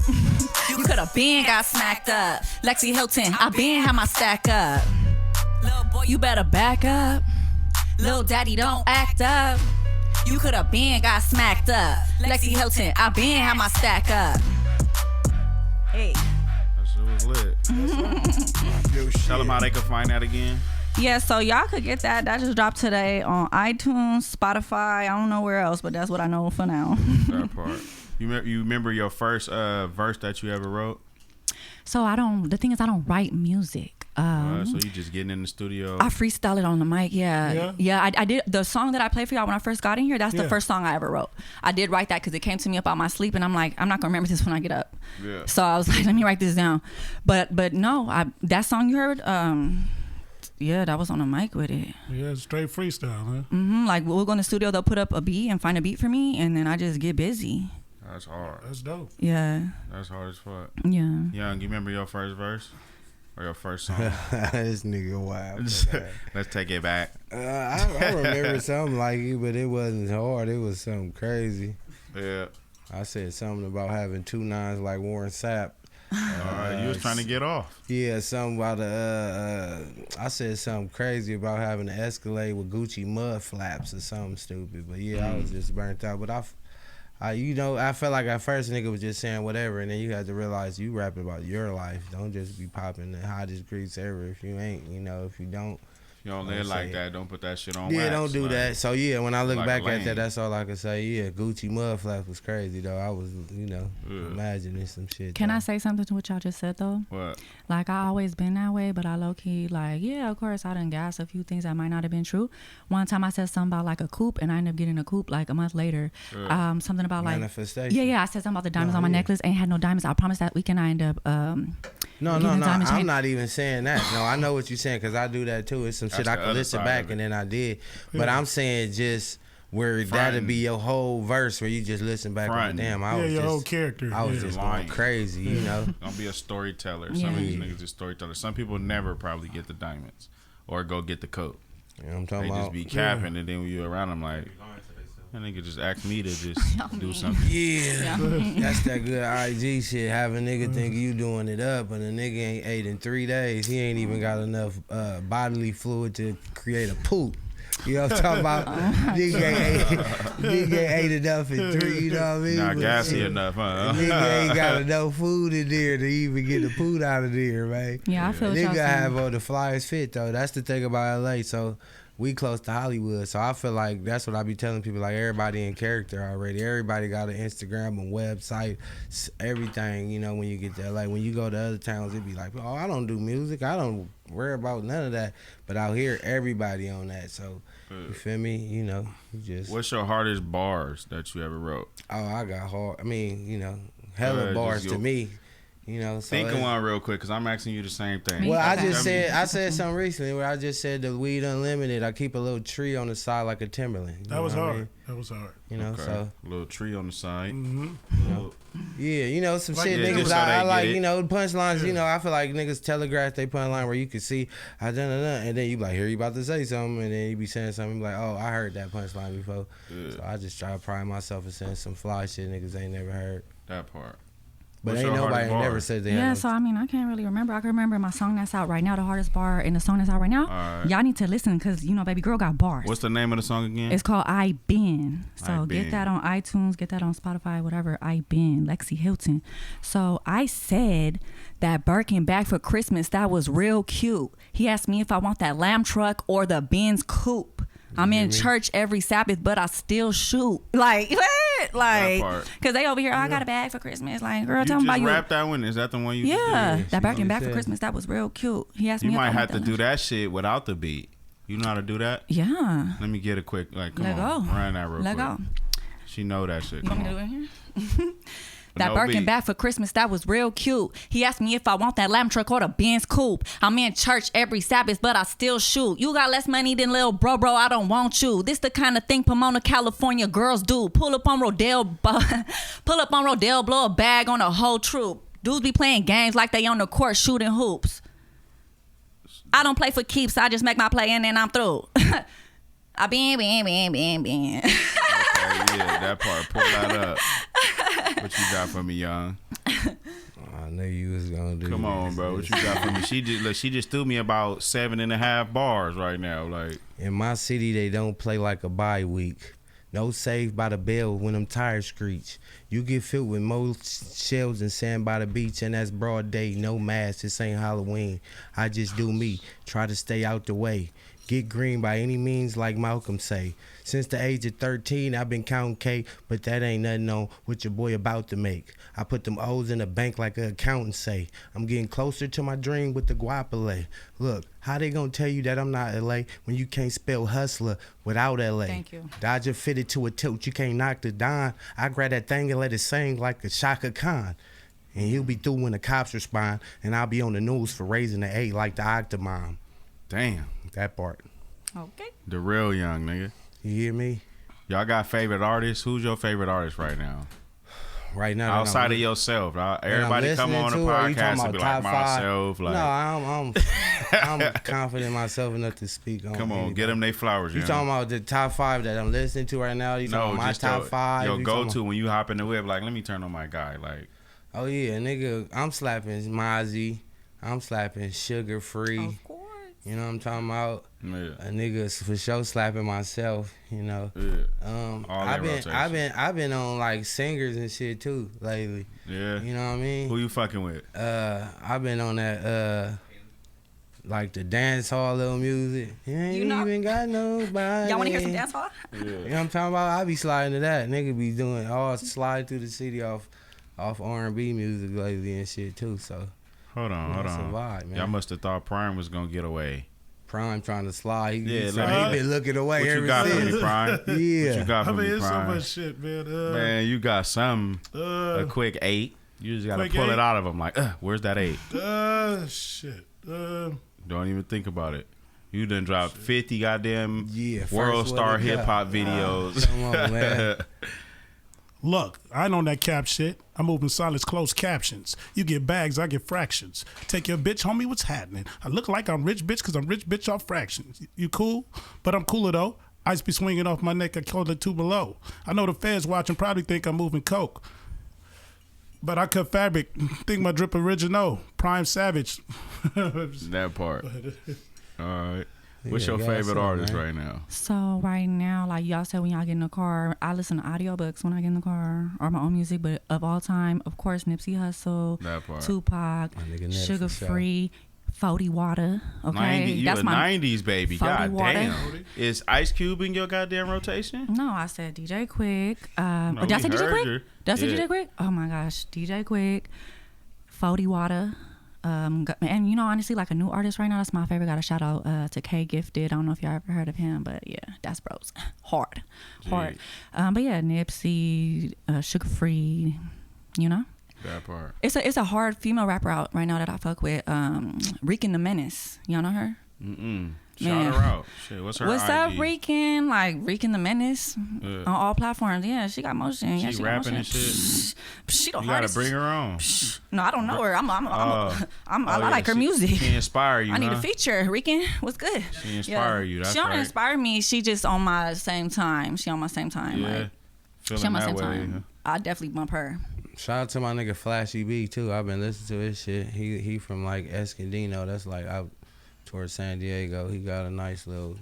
You could've been got smacked up. Lexi Hilton, I been had my stack up. Lil boy, you better back up. Lil Daddy, don't act up. You could've been got smacked up. Lexi Hilton, I been had my stack up. Hey. That shit was lit. Tell them how they can find that again. Yeah, so y'all could get that. That just dropped today on iTunes, Spotify. I don't know where else, but that's what I know for now. That part. You remember your first verse that you ever wrote? So the thing is, I don't write music. So you just getting in the studio? I freestyle it on the mic, yeah. I did. The song that I played for y'all when I first got in here, that's the first song I ever wrote. I did write that because it came to me about my sleep, and I'm like, I'm not going to remember this when I get up. Yeah. So I was like, let me write this down. But no, that song you heard, yeah, that was on the mic with it. Yeah, straight freestyle, huh? Mm-hmm. Like, we'll go in the studio, they'll put up a beat and find a beat for me, and then I just get busy. That's hard. That's dope. Yeah. That's hard as fuck. Yeah. Young, you remember your first verse? Or your first song? This nigga wild. Let's take it back. I remember something like it, but it wasn't hard. It was something crazy. Yeah. I said something about having 2 nines like Warren Sapp. You was trying to get off. Yeah, something about I said something crazy about having an Escalade with Gucci mud flaps or something stupid. But yeah, I was just burnt out. But I felt like at first nigga was just saying whatever, and then you had to realize you rapping about your life. Don't just be popping the hottest grease ever if you ain't. If you don't. You don't live like that. Don't put that shit on wax. Yeah, don't do that. So yeah, when I look like back at that, that's all I can say. Yeah, Gucci mud flaps was crazy though. I was, imagining some shit. Can I say something to what y'all just said though? What? Like, I always been that way, but I low key like, yeah, of course I done gas a few things that might not have been true. One time I said something about like a coupe, and I ended up getting a coupe like a month later. Something about like manifestation. Yeah, I said something about the diamonds on my necklace. Ain't had no diamonds. I promised that weekend I end up No, I'm not even saying that. No, I know what you're saying because I do that too. It's some shit I could listen back and then I did. But I'm saying just where that'd be your whole verse where you just listen back and damn, I was your just whole character. I was just going crazy, Don't be a storyteller. Some of these niggas are storytellers. Some people never probably get the diamonds or go get the coat. I'm talking about. They just be capping and then when you around them like, that nigga just asked me to just do something. Yeah. That's that good IG shit. Have a nigga think you doing it up, and a nigga ain't ate in 3 days. He ain't even got enough bodily fluid to create a poop. You know what I'm talking about? Nigga ain't enough in 3, you know what I mean? Not gassy enough, huh? Nigga ain't got enough food in there to even get the poop out of there, man. Yeah, I feel what y'all Nigga saying. have on the flyest fit, though. That's the thing about LA, so we close to Hollywood, so I feel like that's what I be telling people, like everybody in character already. Everybody got an Instagram and website, everything, when you get to LA. When you go to other towns, it be like, oh, I don't do music. I don't worry about none of that. But out here, everybody on that, so you feel me? You just. What's your hardest bars that you ever wrote? Oh, I got hard. I mean, hella bars to me. So think of one real quick, cause I'm asking you the same thing. Well, I said something recently where I just said the weed unlimited. I keep a little tree on the side like a Timberland. That was hard. I mean? That was hard. So a little tree on the side. Yeah, some shit niggas I like. Punchlines. I feel like niggas telegraph they punchline where you can see I done, and then you be like, here you about to say something, and then you be saying something like, oh, I heard that punchline before. Yeah. So I just try to pride myself in saying some fly shit niggas ain't never heard. That part. But ain't nobody never said that. Yeah, so I mean, I can't really remember. I can remember my song that's out right now, the hardest bar, and the song that's out right now. Right. Y'all need to listen because, baby girl got bars. What's the name of the song again? It's called I Been. So get that on iTunes, get that on Spotify, whatever. I Been, Lexi Hilton. So I said that Birkin bag for Christmas, that was real cute. He asked me if I want that lamb truck or the Benz coupe. I'm in church every Sabbath, but I still shoot. Like, what? Like, because they over here, I got a bag for Christmas. Like, girl, tell me about you. You just rap that one? Is that the one you Yeah, did? that Birkin bag for Christmas, that was real cute. He asked me You if might I have want to that. do that shit without the beat. You know how to do that? Yeah. Let me get a quick, like, come Let on. go. Run that real quick. Let go. She know that shit. You want me to do it here? That No Birkin beat. bag for Christmas, that was real cute. He asked me if I want that lamb truck or the Benz coupe. I'm in church every Sabbath, but I still shoot. You got less money than Lil Bro, I don't want you. This the kind of thing Pomona, California girls do. Pull up on Rodale, blow a bag on a whole troop. Dudes be playing games like they on the court shooting hoops. I don't play for keeps, I just make my play and then I'm through. I been. Okay, yeah, that part. Pull that up. What you got for me, young? I knew you was gonna do. Come on, bro. What you got for me? She just threw me about 7.5 bars right now. Like, in my city, they don't play like a bye week. No save by the bell when them tires screech. You get filled with more shells and sand by the beach, and that's broad day. No mask, this ain't Halloween. I just do me. Try to stay out the way. Get green by any means, like Malcolm say. Since the age of 13, I've been counting K, but that ain't nothing on what your boy about to make. I put them O's in the bank like an accountant say. I'm getting closer to my dream with the guapole. Look, how they gonna tell you that I'm not LA when you can't spell hustler without LA? Thank you. Dodger fitted to a tilt, you can't knock the dime. I grab that thing and let it sing like a Shaka Khan. And he'll be through when the cops respond, and I'll be on the news for raising the A like the Octomom. damn. That part. Okay. The real young nigga. You hear me? Y'all got favorite artists? Who's your favorite artist right now? Right now, Outside of yourself, everybody come on the podcast and be like myself. Like, no, I'm confident in myself enough to speak on. come on, anybody. get them they flowers. You young. talking about the top 5 that I'm listening to right now? You talking about my just top 5? Yo, You go talking to when you hop in the whip. Like, let me turn on my guy. Like, about- Oh yeah, nigga, I'm slapping Mozzie. I'm slapping Sugar Free. Of course. You know what I'm talking about? yeah, A nigga for sure slapping myself. You know. yeah, all I've that been rotation. on like singers and shit too lately. Yeah. You know what I mean? Who you fucking with? I've been on that like the dance hall little music. You ain't You know- even got nobody. Y'all want to hear some dance hall? Yeah. You know what I'm talking about? I be sliding to that. Nigga be doing all slide through the city off R&B music lately and shit too. So Hold on. That's a vibe, man. Y'all must have thought Prime was gonna get away. Prime trying to slide. Yeah, He let been looking away What ever you got for since. me, Prime? Yeah. What you got I for mean, me, it's so Prime? much shit, man. Man, you got some a quick 8. You just gotta Quick pull 8? it out of them. Like, where's that 8? Shit. Don't even think about it. You done dropped 50 goddamn Yeah, world first star one to hip hop go. videos. Come on, man. Look, I ain't on that cap shit. I'm moving silence, closed captions. You get bags, I get fractions. Take your bitch, homie, what's happening? I look like I'm rich, bitch, because I'm rich, bitch, off fractions. You cool? But I'm cooler, though. Ice be swinging off my neck, I call it 2 below. I know the feds watching probably think I'm moving coke. But I cut fabric, think my drip original. Prime Savage. That part. All right. What's Yeah, your got favorite some, artist man. right now? So right now, like y'all said, when y'all get in the car, I listen to audiobooks when I get in the car or my own music. But of all time, of course, Nipsey Hussle, That part. Tupac, My nigga Nip, Sugar for sure. Free, 40 Water. Okay, 90, you that's a my 90s baby. 40 God water. damn. Is Ice Cube in your goddamn rotation? No, I said DJ Quick. No, Did I we say DJ heard Quick? you. Did I say Yeah. DJ Quick? Oh my gosh, DJ Quick, 40 Water. And you know, honestly, like a new artist right now, that's my favorite. Got a shout out to K Gifted. I don't know if y'all ever heard of him, but yeah, that's bros. Hard. But yeah, Nipsey, Sugar Free, you know. That part. It's a hard female rapper out right now that I fuck with. Reekin the Menace. Y'all know her? Shout Man. her out. Shit, what's her What's IG? up, Reekin? Like Reekin the Menace on all platforms. Yeah, she got motion. Yeah, She got rapping motion. and shit? She the You gotta hardest. bring her on. No, I don't know her. I yeah, like her music. She inspire you, I need huh? a feature. Reekin, what's good? She inspire you, that's she don't right. inspire me. She just on my same time. She on my same time. Yeah. Like, she Feeling on my that same way. time. I definitely bump her. Shout out to my nigga Flashy B too. I've been listening to his shit. He from like Escondido. That's like out towards San Diego. He got a nice little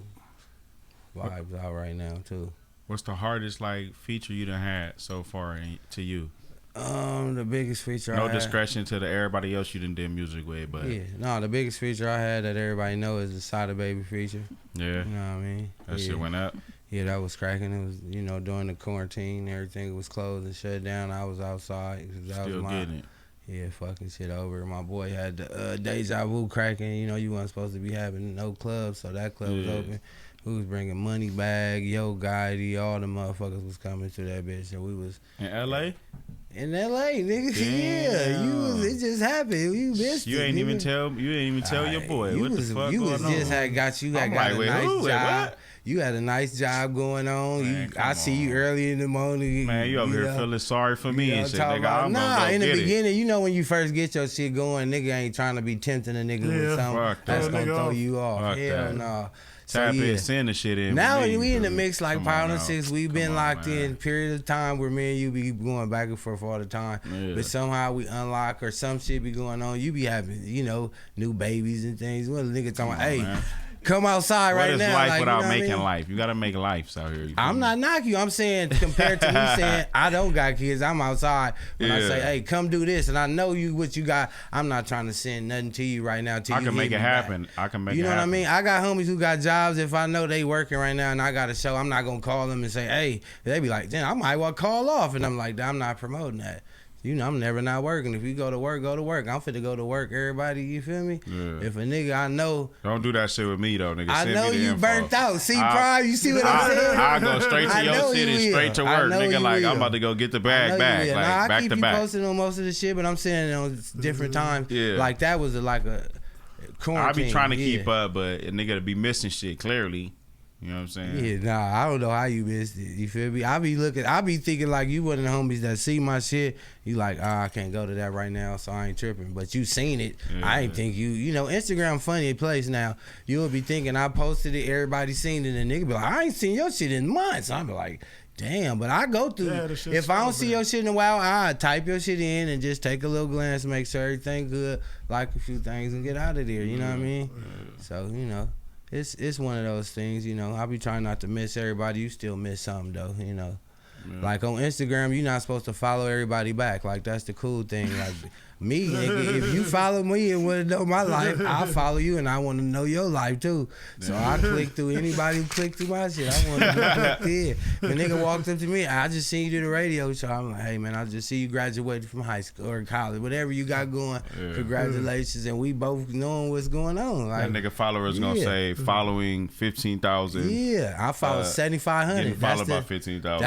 vibes out right now too. What's the hardest like feature you done had so far to you? The biggest feature. No I had, discretion to everybody else you done did music with, but yeah, no, the biggest feature I had that everybody know is the Sada Baby feature. yeah, You know what I mean? that yeah. shit went up. Yeah, that was cracking. It was, during the quarantine, everything was closed and shut down. I was outside. That Still was getting it. Yeah, fucking shit over. My boy had the Deja Vu cracking. You wasn't supposed to be having no clubs, so that club was open. We was bringing Money Bag, Yo Gotti, all the motherfuckers was coming to that bitch. So we was In L.A.? in L.A., nigga. Yeah, it just happened. You missed You it. ain't even nigga. tell your boy what the fuck You going was on. just had got you had I'm got like, a wait, nice who? Wait, job. what? You had a nice job going on. Man, come I see you on. early in the morning. Man, you over here know. feeling sorry for me and shit, talking nigga. about- I'm gonna go in the get it. beginning, when you first get your shit going, nigga ain't trying to be tempting a nigga with Yeah. something Fuck that's that. gonna Nigga throw off. you off. Fuck Hell that. no. Tap in, send the shit in. Now with me, we in the dude. mix like Come on Pound now. and Six. We've Come been on, locked man. in period of time where me and you be going back and forth all the time. Yeah. But somehow we unlock or some shit be going on. You be having, new babies and things. What a nigga talking about, on, hey, man. come outside What right is now. life like, without you know what I making mean? life? You gotta make life out here. You feel I'm me? not knocking you. I'm saying compared to me saying I don't got kids, I'm outside. When I Yeah. say, hey, come do this, and I know what you got. I'm not trying to send nothing to you right now. Till I you can hit make me it back. happen. I can make it You know happen. what I mean? I got homies who got jobs. If I know they working right now and I got a show, I'm not gonna call them and say, hey. They be like, damn, I might well call off, and I'm like, I'm not promoting that. I'm never not working. If you go to work, go to work. I'm fit to go to work. Everybody, you feel me? Yeah. If a nigga I know, Don't do that shit with me though, nigga. I Send know me the you info. burnt out. See, I- Prime, you see what I'm saying? I go straight I to your know city, you will. straight to I work, know nigga. you Like will. I'm about to go get the I bag know back, you will. like Nah, I back keep to you back. posted on most of the shit, but I'm saying on different times. Yeah. Like that was like a quarantine. I be trying to yeah. keep up, but a nigga to be missing shit clearly. You know what I'm saying? Yeah, nah, I don't know how you missed it. You feel me? I be thinking like you one of the homies that see my shit. You like, I can't go to that right now, so I ain't tripping. But you seen it. Yeah. I ain't think Instagram funny place now. You'll be thinking I posted it, everybody seen it, and nigga be like, I ain't seen your shit in months. I be like, damn, but I go through. Yeah, the shit's If I don't so see bad. your shit in a while, I type your shit in and just take a little glance, make sure everything good, like a few things, and get out of there. You know what I mean? So it's one of those things. I be trying not to miss everybody. You still miss something though. Like on Instagram, you're not supposed to follow everybody back. Like that's the cool thing. Like me, nigga, if you follow me and want to know my life, I'll follow you and I want to know your life too. So I click through anybody who click through my shit. I want to be clicked in. The nigga walked up to me, I just seen you do the radio show. I'm like, hey man, I just see you graduated from high school or college, whatever you got going. Yeah. Congratulations, and we both knowing what's going on. Like, That nigga followers gonna say following 15,000. yeah, I follow 7,500. Getting followed by 15,000.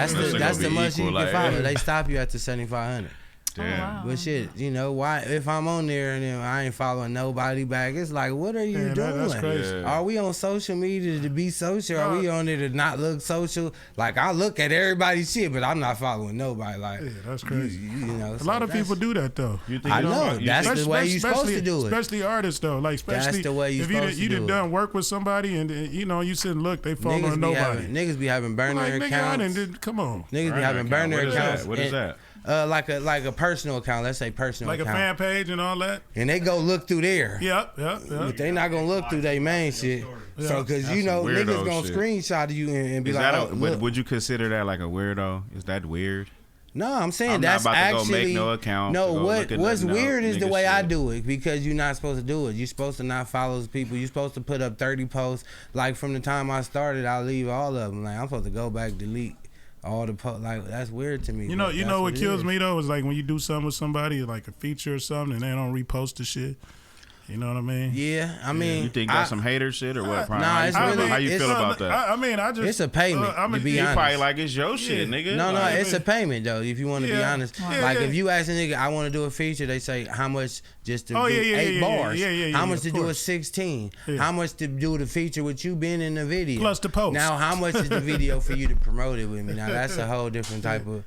That's the most you can follow. Like, They stop you at the 7,500. damn. wow. But shit, why? If I'm on there and then I ain't following nobody back, it's like, what are you Man, doing? that's crazy. Yeah. Are we on social media to be social? Are we on there to not look social? Like I look at everybody's shit, but I'm not following nobody. Like Yeah, that's crazy. a A lot of people do that though. You think I you don't- know. you That's think- the way you supposed to do it. Especially artists though. Like especially the way you if supposed to you do done it. done work with somebody and you sit and look, they following nobody. Niggas be having burner Like nigga, I accounts. didn't come on. Niggas be having burner What is accounts. that? What is and- that? Like a personal account. Let's say personal Like a account. fan page and all that. And they go look through there. Yep. But they not gonna look through their main shit. So, cause That's some niggas weirdo gonna shit. screenshot you and be Is like, that oh, look. would you consider that like a weirdo? Is that weird? No, I'm saying I'm not that's about to go actually make no account to No, go look at what's nothing weird else, is the nigga way I shit. do it because you're not supposed to do it. You're supposed to not follow those people. You're supposed to put up 30 posts. Like from the time I started, I leave all of them. Like I'm supposed to go back, delete all the posts. Like that's weird to me. You know but that's what it kills is. me though is like when you do something with somebody, like a feature or something, and they don't repost the shit. You know what I mean? Yeah, I mean, You think that's some hater shit or what? Prime? Nah, how you it's feel, really- how you it's- feel about that? I just It's a payment, to be You honest. probably like it's your shit, nigga. No, Like, it's a payment though. If you want to be Yeah. honest, Yeah, like yeah. if you ask a nigga, I want to do a feature, they say how much just to do 8 bars. How much to of do a course. 16? Yeah. How much to do the feature with you being in the video? Plus the post. Now, how much is the video for you to promote it with me? Now that's a whole different type of.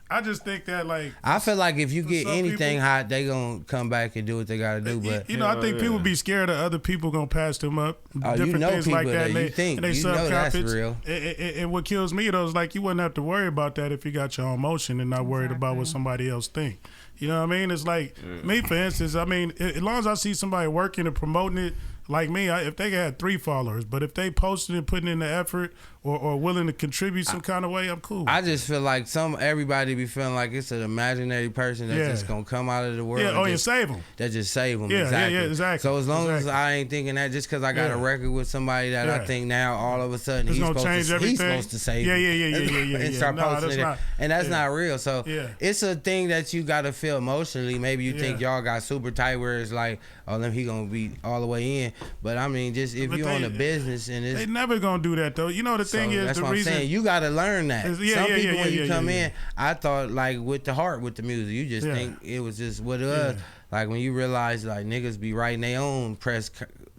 I just think that like I feel like if you get some anything people- hot, they gonna come back and do what they gotta do. But I think people be scared of other people gonna pass them up. Oh, different you know things like people that. that you think. You know that's subconfidence. real. And what kills me though is like you wouldn't have to worry about that if you got your own motion and not worried about what somebody else think. You know what I mean? It's like me, for instance. I mean, as long as I see somebody working and promoting it, like me, if they had 3 followers, but if they posted and putting in the effort, or willing to contribute some kind of way, I'm cool. I just feel like everybody be feeling like it's an imaginary person that's just gonna come out of the world. Yeah, and save them. That just save them. Yeah, exactly. yeah, exactly. So as long as I ain't thinking that, just because I got a record with somebody that I think now all of a sudden he's supposed to save yeah, and start posting it, and that's not real. So it's a thing that you got to feel emotionally. Maybe you think y'all got super tight where it's like, oh, then he gonna be all the way in. But I mean, just if you on a business and it's, they never gonna do that though. You know the thing is that's the what reason I'm saying. You got to learn that. Some people when you come in, I thought like with the heart with the music, you just think it was just what it was. Like when you realize like niggas be writing their own press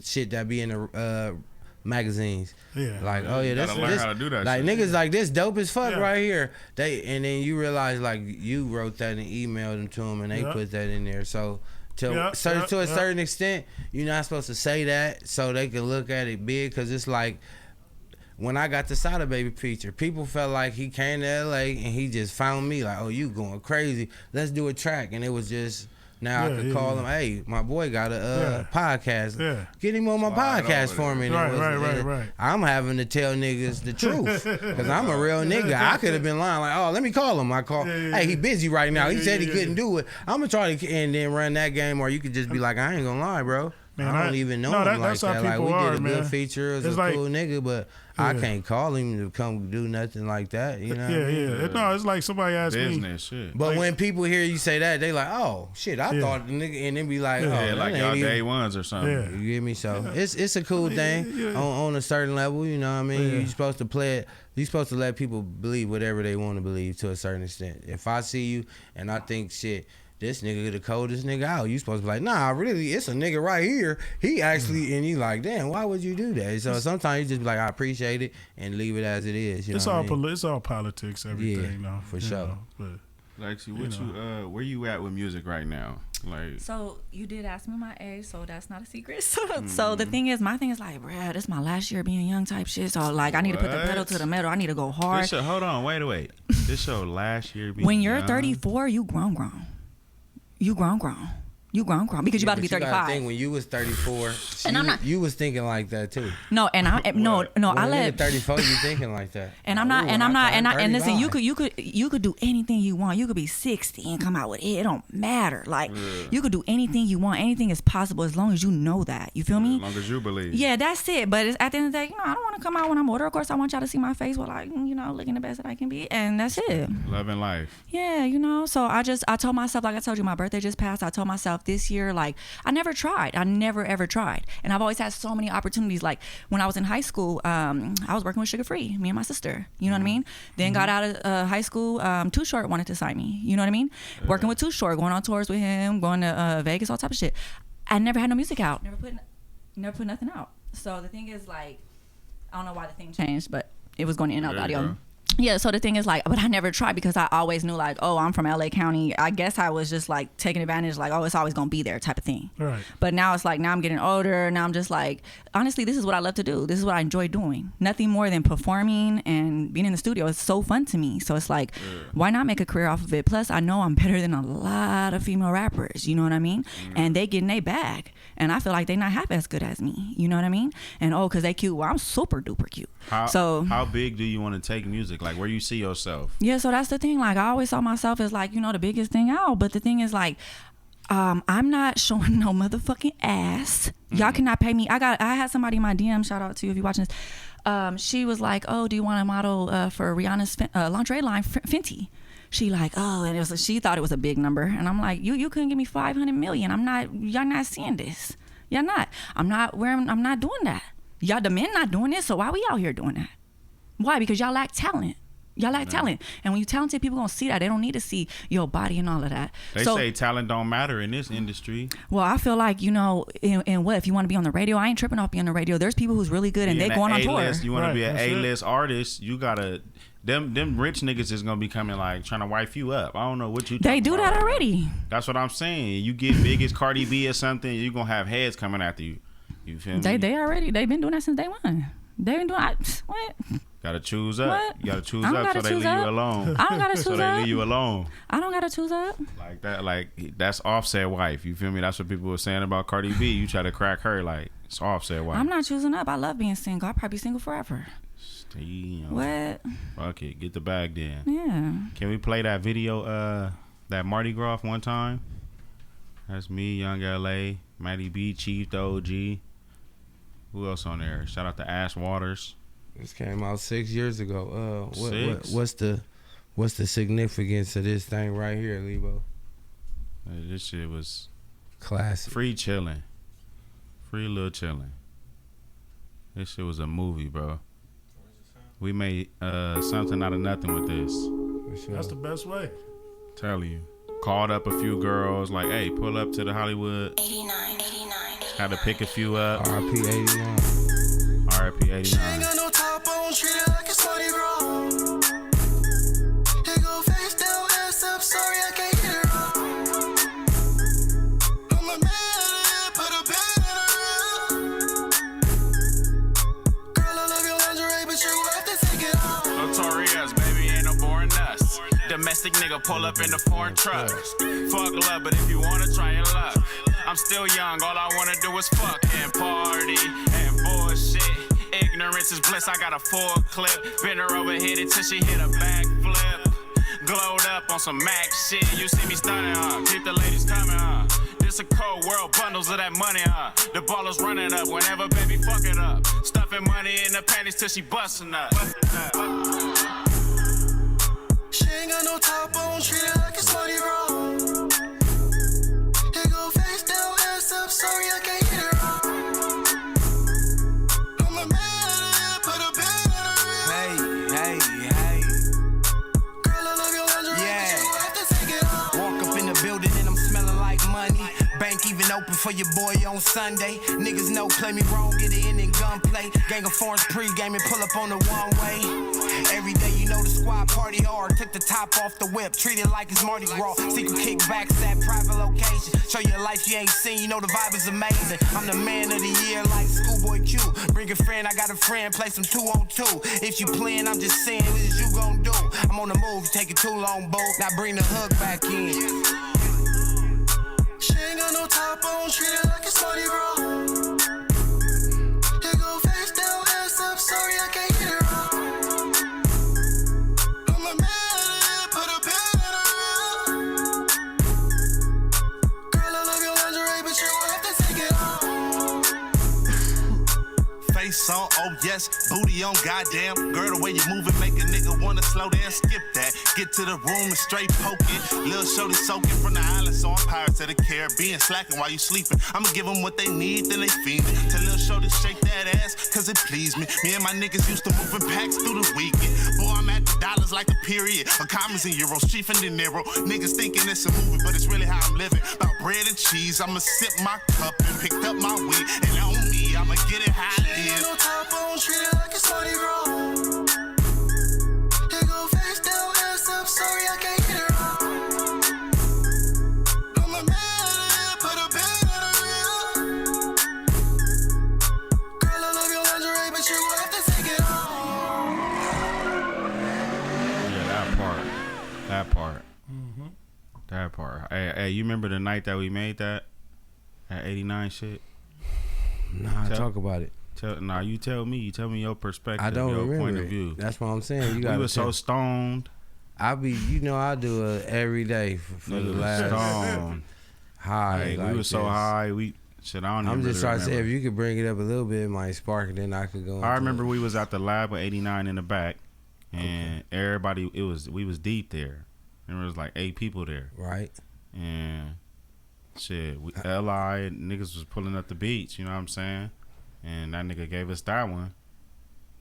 shit that be in the magazines. Yeah. Like, oh yeah, that's learn how to do that. Like shit. Niggas like this dope as fuck right here. And then you realize like you wrote that and emailed them to them and they put that in there. So to a certain extent, you're not supposed to say that so they can look at it big, because it's like when I got the Sada Baby feature, people felt like he came to LA and he just found me like, oh, you going crazy, let's do a track. And it was just now I could call him, hey, my boy got a podcast. Get him on my podcast for me. And Right. I'm having to tell niggas the truth because I'm a real nigga. I could have been lying like, oh, let me call him. I call, hey, he busy right now. He said he couldn't do it. I'm going to try to and then run that game, or you could just be like, I ain't going to lie, bro. Man, I don't even know him like that. Like, we did a good feature as a cool nigga, but I can't call him to come do nothing like that. You know? No, it's like somebody asked me. Shit. But like, when people hear you say that, they like, oh shit, I thought the nigga, and then be like, oh, like y'all day ones or something. You get me? So it's a cool thing on a certain level. You know what I mean? You're supposed to play it. You're supposed to let people believe whatever they want to believe to a certain extent. If I see you and I think shit, this nigga the coldest nigga out, you supposed to be like, nah, really, it's a nigga right here. He actually, and you like, damn, why would you do that? So sometimes you just be like, I appreciate it and leave it as it is. You know it's all politics, everything. Yeah, for sure. Lexi, where you at with music right now? Like, so you did ask me my age, so that's not a secret. So the thing is, my thing is like, bruh, this is my last year being young type shit. So like, I need to put the pedal to the metal. I need to go hard. Hold on, wait. This your last year being when you're young? 34, you grown. You grown because you about to be 35. Think when you was 34, and I'm not. You was thinking like that too. No, and I no. When I let 34. You thinking like that. And I'm not. And listen, you could do anything you want. You could be 60 and come out with it. It don't matter. Like you could do anything you want. Anything is possible as long as you know that. You feel me? As long as you believe. Yeah, that's it. But at the end of the day, I don't want to come out when I'm older. Of course, I want y'all to see my face while I, looking the best that I can be, and that's it. Loving life. Yeah, So I told myself, like I told you, my birthday just passed. I told myself this year, like, I never tried. I never ever tried. And I've always had so many opportunities. Like when I was in high school, I was working with Sugar Free, me and my sister. You know what I mean? Then got out of high school, Too Short wanted to sign me. You know what I mean? Working with Too Short, going on tours with him, going to Vegas, all type of shit. I never had no music out. Never put nothing out. So the thing is, like, I don't know why the thing changed, but it was going in and out the audio. Yeah, so the thing is, like, but I never tried because I always knew, like, oh, I'm from LA County. I guess I was just, like, taking advantage, like, oh, it's always going to be there type of thing. Right. But now it's like, now I'm getting older. Now I'm just like, honestly, this is what I love to do. This is what I enjoy doing. Nothing more than performing and being in the studio. It's so fun to me. So it's like, why not make a career off of it? Plus, I know I'm better than a lot of female rappers. You know what I mean? And they getting their bag. And I feel like they not half as good as me. You know what I mean? And, because they cute. Well, I'm super duper cute. How big do you want to take music? Like, where you see yourself? Yeah, so that's the thing. Like, I always saw myself as, like, the biggest thing out. But the thing is, like, I'm not showing no motherfucking ass. Y'all cannot pay me. I had somebody in my DM, shout out to you if you're watching this. She was like, oh, do you want to model for Rihanna's lingerie line, Fenty? She like, oh, and she thought it was a big number. And I'm like, you couldn't give me 500 million. Y'all not seeing this. Y'all not. I'm not doing that. Y'all, the men not doing this, so why we out here doing that? Why? Because y'all lack talent. Y'all lack talent. And when you talented, people gonna see that. They don't need to see your body and all of that. They say talent don't matter in this industry. Well, I feel like, in what, if you want to be on the radio, I ain't tripping off being on the radio. There's people who's really good and they going on tour. You want to be an A-list artist, you gotta, them rich niggas is gonna be coming like trying to wife you up. I don't know what you They do about. That already. That's what I'm saying. You get big as Cardi B or something, you gonna have heads coming after you. You feel me? They've been doing that since day one. They've been doing what? Gotta choose up. What? You gotta choose up so they leave you alone. I don't gotta choose up. So they leave you alone. I don't gotta choose up. Like that, like that's Offset wife. You feel me? That's what people were saying about Cardi B. You try to crack her, like it's Offset wife. I'm not choosing up. I love being single. I'll probably be single forever. What? Fuck it, get the bag then. Yeah. Can we play that video? That Mardi Gras one time. That's me, Young LA, Matty B, Chief, the OG. Who else on there? Shout out to Ash Waters. This came out 6 years ago. Six? What's the significance of this thing right here, Lebo? This shit was classic. Free chilling. Free little chilling. This shit was a movie, bro. We made something out of nothing with this. That's the best way. Tell you. Called up a few girls, like, hey, pull up to the Hollywood. 89. Had to pick a few up. RIP 89. RIP 89. She ain't got no top on, treat it like it's Mardi Gras. Here go face down, ass up, sorry I can't hit it raw. I'm a man, put a band in her. Girl, I love your lingerie, but you have to take it off. Notorious, baby, ain't no boring us. Domestic nigga pull up in the foreign truck. Fuck love, but if you wanna try your luck, I'm still young, all I wanna do is fuck and party and bullshit. Ignorance is bliss, I got a full clip. Bend her over, hit it till she hit a backflip. Glowed up on some Mac shit, you see me stunning, keep the ladies coming, This a cold world, bundles of that money, The ballers running up whenever baby fuck it up. Stuffing money in the panties till she busting up. She ain't got no top on, treat it like it's Mardi Gras. Here go face down, ass up, sorry I can't hit it raw. I'm a man, put a band in her. Hey. Girl, I love your lingerie, Yeah. but you have to take it off. Walk up in the building and I'm smelling like money. Bank even open for your boy on Sunday. Niggas know play me wrong, get it in gunplay. Gang of foreigns pre-game and pull up on the one way. Every day you know the squad party hard. Took the top off the whip, treat it like it's Mardi Gras. Secret kickbacks at private location. Show you a life you ain't seen, you know the vibe is amazing. I'm the man of the year like Schoolboy Q. Bring a friend, I got a friend, play some 2-on-2. If you playing, I'm just saying, what is you gon' do? I'm on the move, take it too long, boo. Now bring the hook back in. She ain't got no top on, treat it like it's Mardi Gras. Here go face down, ass up, sorry I can't hit it raw. I'm a man, put a band in her. Girl, I love your lingerie, but you have to take it off. Face on, oh yes, booty on, goddamn. Girl, the way you move it make a nigga wanna slow down, skip that. Get to the room and straight poking. Lil' shorty soaking from the island, so I'm Pirates of the Caribbean. Slacking while you sleeping. I'ma give them what they need, then they fiendin'. Tell lil' shorty shake that ass, cause it please me. Me and my niggas used to move in packs through the weekend. Boy, I'm at the dollars like a period. A commas and euros, chief and De Niro. Niggas thinking it's a movie, but it's really how I'm living. About bread and cheese, I'ma sip my cup and picked up my weed. And on me, I'ma get it how I live. No top on, treat it like it's Mardi Gras. Here go face down, ass up, sorry I can't hit it raw. I'm a man, put a band in her. Girl, I love your lingerie, but you have to take it off. Yeah, that part. That part. Hey, you remember the night that we made that? At 89 shit? Nah, talk about it. You tell me. You tell me your perspective, I don't your remember point of it. view. That's what I'm saying. You got. We were so stoned. I do it every day for the last stoned. high. Hey, like we were so this. high. I'm just trying to say if you could bring it up a little bit, it might spark it. Then I could go. I remember we was at the lab with 89 in the back, and everybody. We was deep there, and there was like 8 people there. Right. And shit, LI niggas was pulling up the beach. You know what I'm saying? And that nigga gave us that one.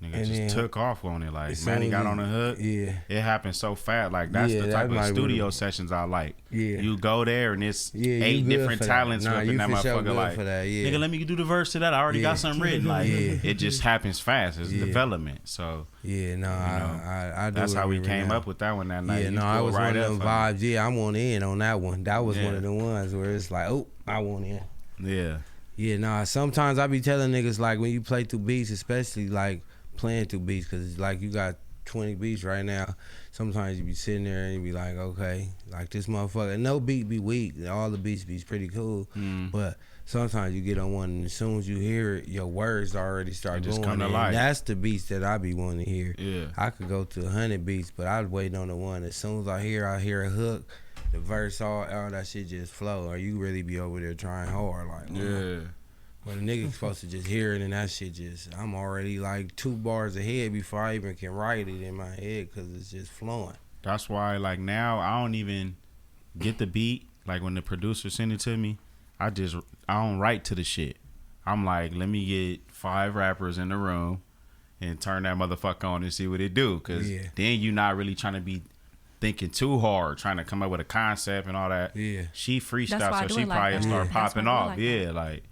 Nigga And just then, took off on it. Like, as man, he soon got as- on the hook. Yeah. It happened so fast. Like, that's Yeah, the that type of might studio would've- sessions I like. Yeah. You go there and it's Yeah, 8 you good different for that. talents Nah, up you in that for sure motherfucker. good Like, for that, yeah. nigga, let me do the verse to that. I already got something written. Like, Yeah. it just happens fast. It's development. So, Yeah, no, I do. that's how we remember came now. up with that one that night. Yeah, You no, I pulled was right one of up them for me. vibes. Yeah, I want in on that one. That was one Yeah. of the ones where it's like, oh, I want in. Yeah. Yeah, nah. Sometimes I be telling niggas like when you play through beats, especially like playing through beats, cause it's like you got 20 beats right now. Sometimes you be sitting there and you be like, okay, like this motherfucker. No beat be weak. All the beats be pretty cool, but sometimes you get on one, and as soon as you hear it, your words already start They just going. come to And life. that's the beats that I be wanting to hear. Yeah. I could go to 100 beats, but I was waiting on the one. As soon as I hear a hook, the verse, all that shit just flow. Or you really be over there trying hard, like, Yeah. when a nigga's supposed to just hear it, and that shit just, I'm already like 2 bars ahead before I even can write it in my head, because it's just flowing. That's why, like, now I don't even get the beat. Like, when the producer send it to me, I don't write to the shit. I'm like, let me get 5 rappers in the room and turn that motherfucker on and see what it do. Because then you not really trying to be thinking too hard, trying to come up with a concept and all that. Yeah. She freestyle, so do she it like probably that. start Yeah. popping That's why I do it off. like Yeah, that. like.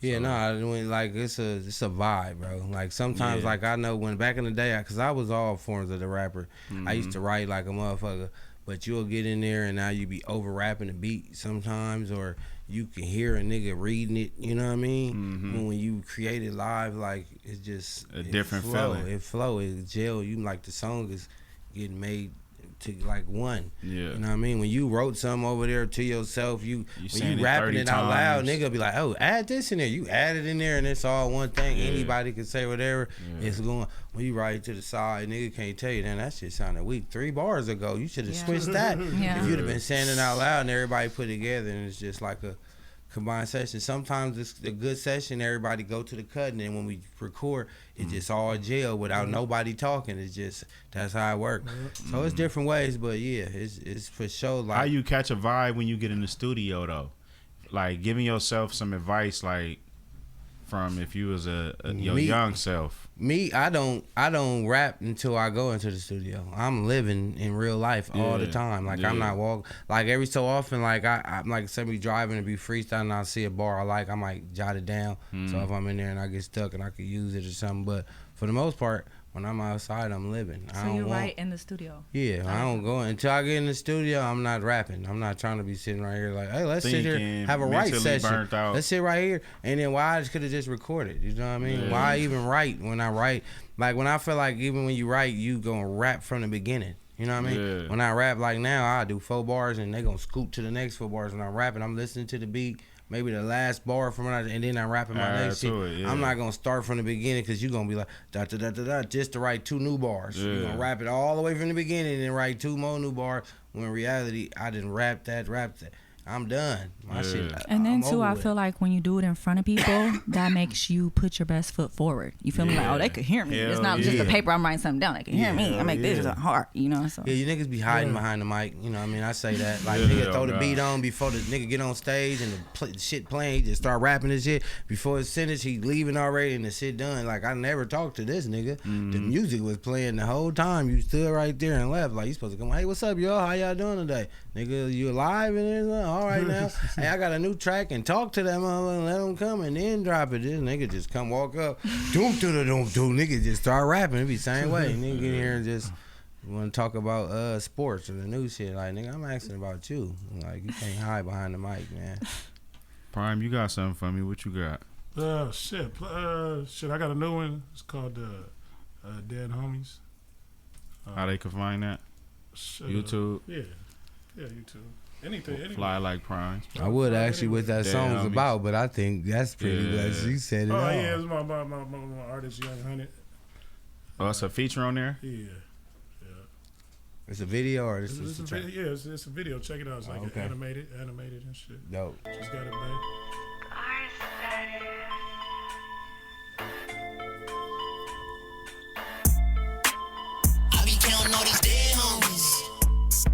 Yeah, So- no, like it's a vibe, bro. Like sometimes, Yeah. like I know when back in the day, because I was all forms of the rapper. I used to write like a motherfucker, but you'll get in there and now you be over rapping the beat sometimes, or you can hear a nigga reading it. You know what I mean? When you create it live, like it's just A different flow. feeling. It flow. It gel. You like the song is getting made to like one. Yeah. You know what I mean? When you wrote something over there to yourself, when saying you it rapping 30 it out loud, times. nigga be like, oh, add this in there. You add it in there and it's all one thing. Yeah. Anybody can say whatever. Yeah. It's going. When you write it to the side, nigga can't tell you, then that shit sounded weak. 3 bars ago, you should have switched that. Yeah. If you'd have been saying it out loud and everybody put it together, and it's just like a combined session. Sometimes it's a good session, everybody go to the cut, and then when we record, it's just all jail without nobody talking. It's just, that's how it works. So it's different ways, but yeah, it's for sure. Like, How you catch a vibe when you get in the studio though? Like giving yourself some advice, like from if you was your young self. Me, I don't rap until I go into the studio. I'm living in real life all the time. Like I'm not walking. Like every so often, like I'm like somebody driving and be freestyling, and I see a bar I like, I might jot it down. So if I'm in there and I get stuck and I could use it or something, but for the most part, when I'm outside, I'm living. I So don't you want, write in the studio? Yeah, I don't go until I get in the studio. I'm not rapping. I'm not trying to be sitting right here like, hey, let's sit here, Thinking, have a write mentally session. burnt out. Let's sit right here, and then why I just could have just recorded. You know what I mean? Yeah. Why even write when I write? Like when I feel like even when you write, you gonna rap from the beginning. You know what I mean? Yeah. When I rap like now, I do 4 bars, and they gonna scoop to the next 4 bars. When I'm rapping, I'm listening to the beat. Maybe the last bar from when and then I'm rapping my next shit. I'm not gonna start from the beginning because you're gonna be like da da da da da just to write 2 new bars. Yeah. You're gonna rap it all the way from the beginning and then write 2 more new bars. When in reality, I didn't rap that. I'm done. My shit. And then I'm too, over I with. feel like when you do it in front of people, that makes you put your best foot forward. You feel me? Like, oh, they could hear me. Hell It's not just yeah. the paper. I'm writing something down. They can hear me. I make this hard. You know. So Yeah, you niggas be hiding behind the mic. You know what I mean? I say that. Like, Yeah, nigga throw the God. beat on before the nigga get on stage and the shit playing. He just start rapping this shit. Before it's finished, he leaving already and the shit done. Like, I never talked to this nigga. The music was playing the whole time. You stood right there and left. Like, you supposed to come, hey, what's up, y'all? How y'all doing today? Nigga, you alive and everything? All right now. Hey, I got a new track, and talk to that motherfucker and let him come and then drop it. This nigga just come walk up. Doom to the doom doom. Nigga just start rapping. It be the same way. Nigga get in here and just want to talk about sports or the new shit. Like, nigga, I'm asking about you. Like, you can't hide behind the mic, man. Prime, you got something for me? What you got? Shit, I got a new one. It's called Dead Homies. How they can find that? Shit, YouTube? Yeah, YouTube. Anything. Fly like Prime. I would ask you what that Damn, song's homies. about, but I think that's pretty Yeah. much, you said it Oh all. yeah, it's my artist Young Hunted. Oh, it's a feature on there? Yeah. It's a video or It's it's a a track? video. Yeah, it's a video. Check it out. It's like okay. animated and shit. Dope. Just got it, babe. I be counting all these dead homies.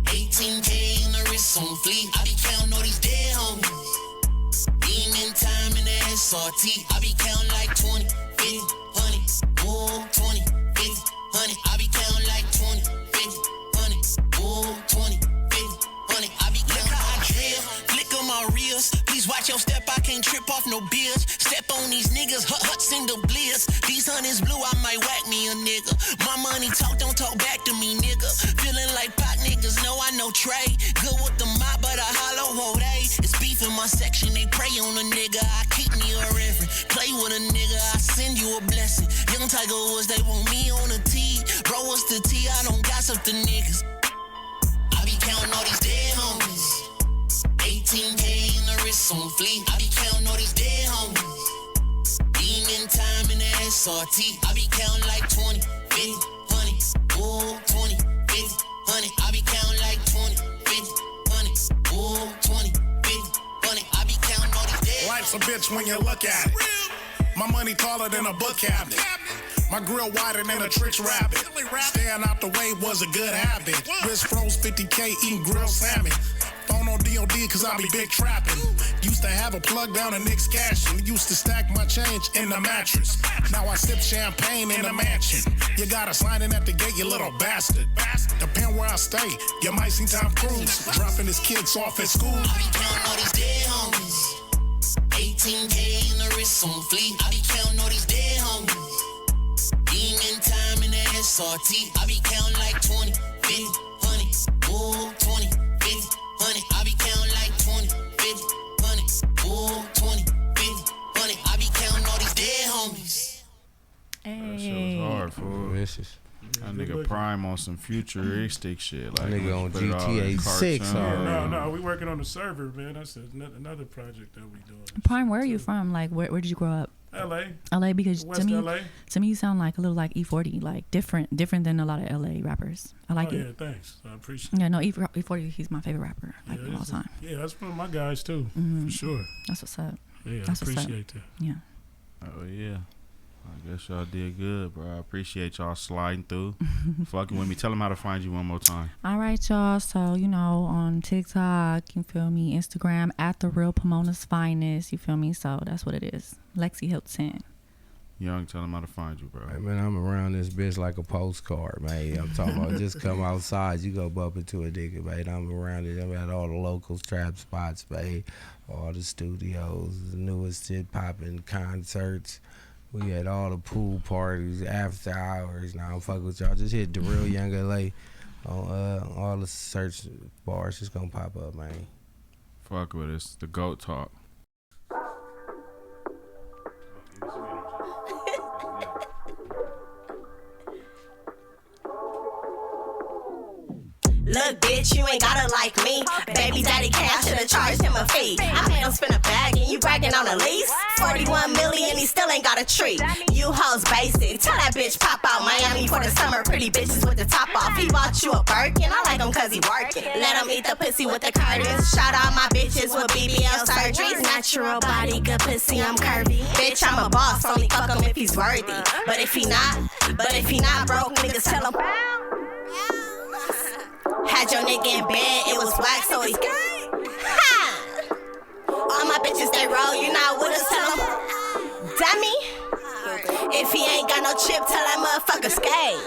18K in the wrist on fleek. I be counting all these dead homies. Demon time in the SRT. I be counting like 20, 50, 100. Ooh, 20, 50, 100. I be counting like 20, 50, 100. Ooh, 20, 50, 100. I be counting. Look how I drill. Flick on my reels. Please watch your step. I can't trip off no bills. Step on these niggas. Huts in the bliss. These hundreds blue. I might whack me a nigga. My money talk, don't talk back to me, nigga. Feeling like pot niggas know I know Trey. Good with the mop, but I hollow hold A. It's beef in my section, they prey on a nigga. I keep me a reverend. Play with a nigga, I send you a blessing. Young Tiger Woods, they want me on a T. Bro, what's the T? I don't gossip the niggas. I be counting all these dead homies. 18K in the wrist wrist on fleek. I be counting all these dead homies. Demon time in the SRT. I be counting like 20, 50, 100. Ooh, 20, 50, 100. I be counting like 20, 50, 100. Ooh, 20, 50, 100. I be counting all these dead. Life's a bitch when you look at it. My money taller than a book cabinet. My grill wider than a Trix rabbit. Staying out the way was a good habit. Wrist froze 50K eating grilled salmon. Phone on DOD cause I be big trapping. Used to have a plug down in Nick's cash and used to stack my change in the mattress. Now I sip champagne in a mansion. You gotta sign in at the gate, you little bastard. Depend where I stay, you might see Tom Cruise dropping his kids off at school. I be counting all these dead homies. 18K in the wrist on fleek. I be counting all these dead homies. Demon time in the SRT. I be counting like 20, 50, 100. Ooh, 20, 50, 100. I be counting like 20, 50, 100. Ooh, 20, 50, 100. I be counting all these dead homies. That shit was hard, fool. Vicious. That nigga Prime on some futuristic shit. Like Nigga on put it all GTA in 6 cartoon. No, we working on the server, man. That's another project that we doing. Prime, where are you from? Like, where did you grow up? LA, because West to me, LA. To me, you sound like a little like E40, like different than a lot of LA rappers. I like it. Yeah, thanks. I appreciate it. Yeah, no, E40, he's my favorite rapper like of all time. Yeah, that's one of my guys too, for sure. That's what's up. Yeah, that's I appreciate that. Yeah. Oh yeah. I guess y'all did good, bro. I appreciate y'all sliding through. Fucking with me. Tell them how to find you one more time. All right, y'all. So, you know, on TikTok, you feel me, Instagram, at the real Pomona's finest, you feel me? So that's what it is. Lexi Hilton. Young, tell them how to find you, bro. Hey, man, I'm around this bitch like a postcard, man. I'm talking about just come outside, you go bump into a nigga, man. I'm around it. I'm at all the local trap spots, man. All the studios, the newest shit popping, concerts. We had all the pool parties, after hours. Now I'm fucking with y'all. Just hit the real Young LA on all the search bars. It's gonna pop up, man. Fuck with us. The GOAT Talk. Look, bitch, you ain't gotta like me. Baby daddy cash should've charged him a fee. I made him spin a bag and you bragging on a lease. 41 million, he still ain't got a treat. You hoes basic. Tell that bitch pop out Miami for the summer. Pretty bitches with the top off. He bought you a Birkin. I like him cause he working. Let him eat the pussy with the curtains. Shout out my bitches with BBL surgeries. Natural body, good pussy, I'm curvy. Bitch, I'm a boss. Only fuck him if he's worthy. But if he not broke, niggas tell him. Had your nigga in bed, it was whack, so he ha! All my bitches, they roll, you not with us, tell him. Dummy. If he ain't got no chip, tell that motherfucker skate.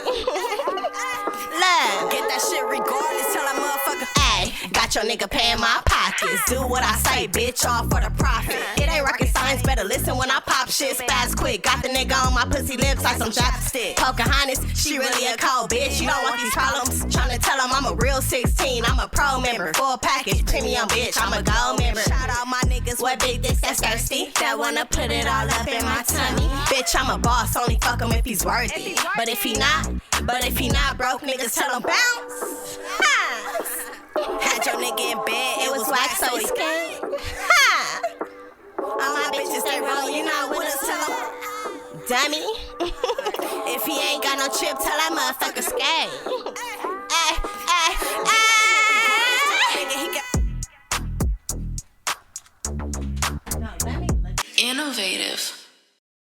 Love, get that shit regardless, tell that motherfucker. Ayy, got your nigga paying my pockets. Do what I say, bitch, all for the profit. It ain't rocket science, better listen when I pop shit. Spaz quick, got the nigga on my pussy lips like some chapstick. POCAAH, she really a cold bitch. You don't want these problems. Tryna tell him I'm a real 16, I'm a pro member. Full package, premium bitch, I'm a gold member. Shout out my niggas with big dicks that's thirsty. That wanna put it all up in my tummy. Bitch, I'm a boss, only fuck him if he's worthy. But if he not broke, niggas tell him bounce. Ha! Had your nigga in bed, it was whack, so he scared. Ha! All my bitches, they roll, you not with us, tell him. Dummy. If he ain't got no chip, tell that motherfucker skate.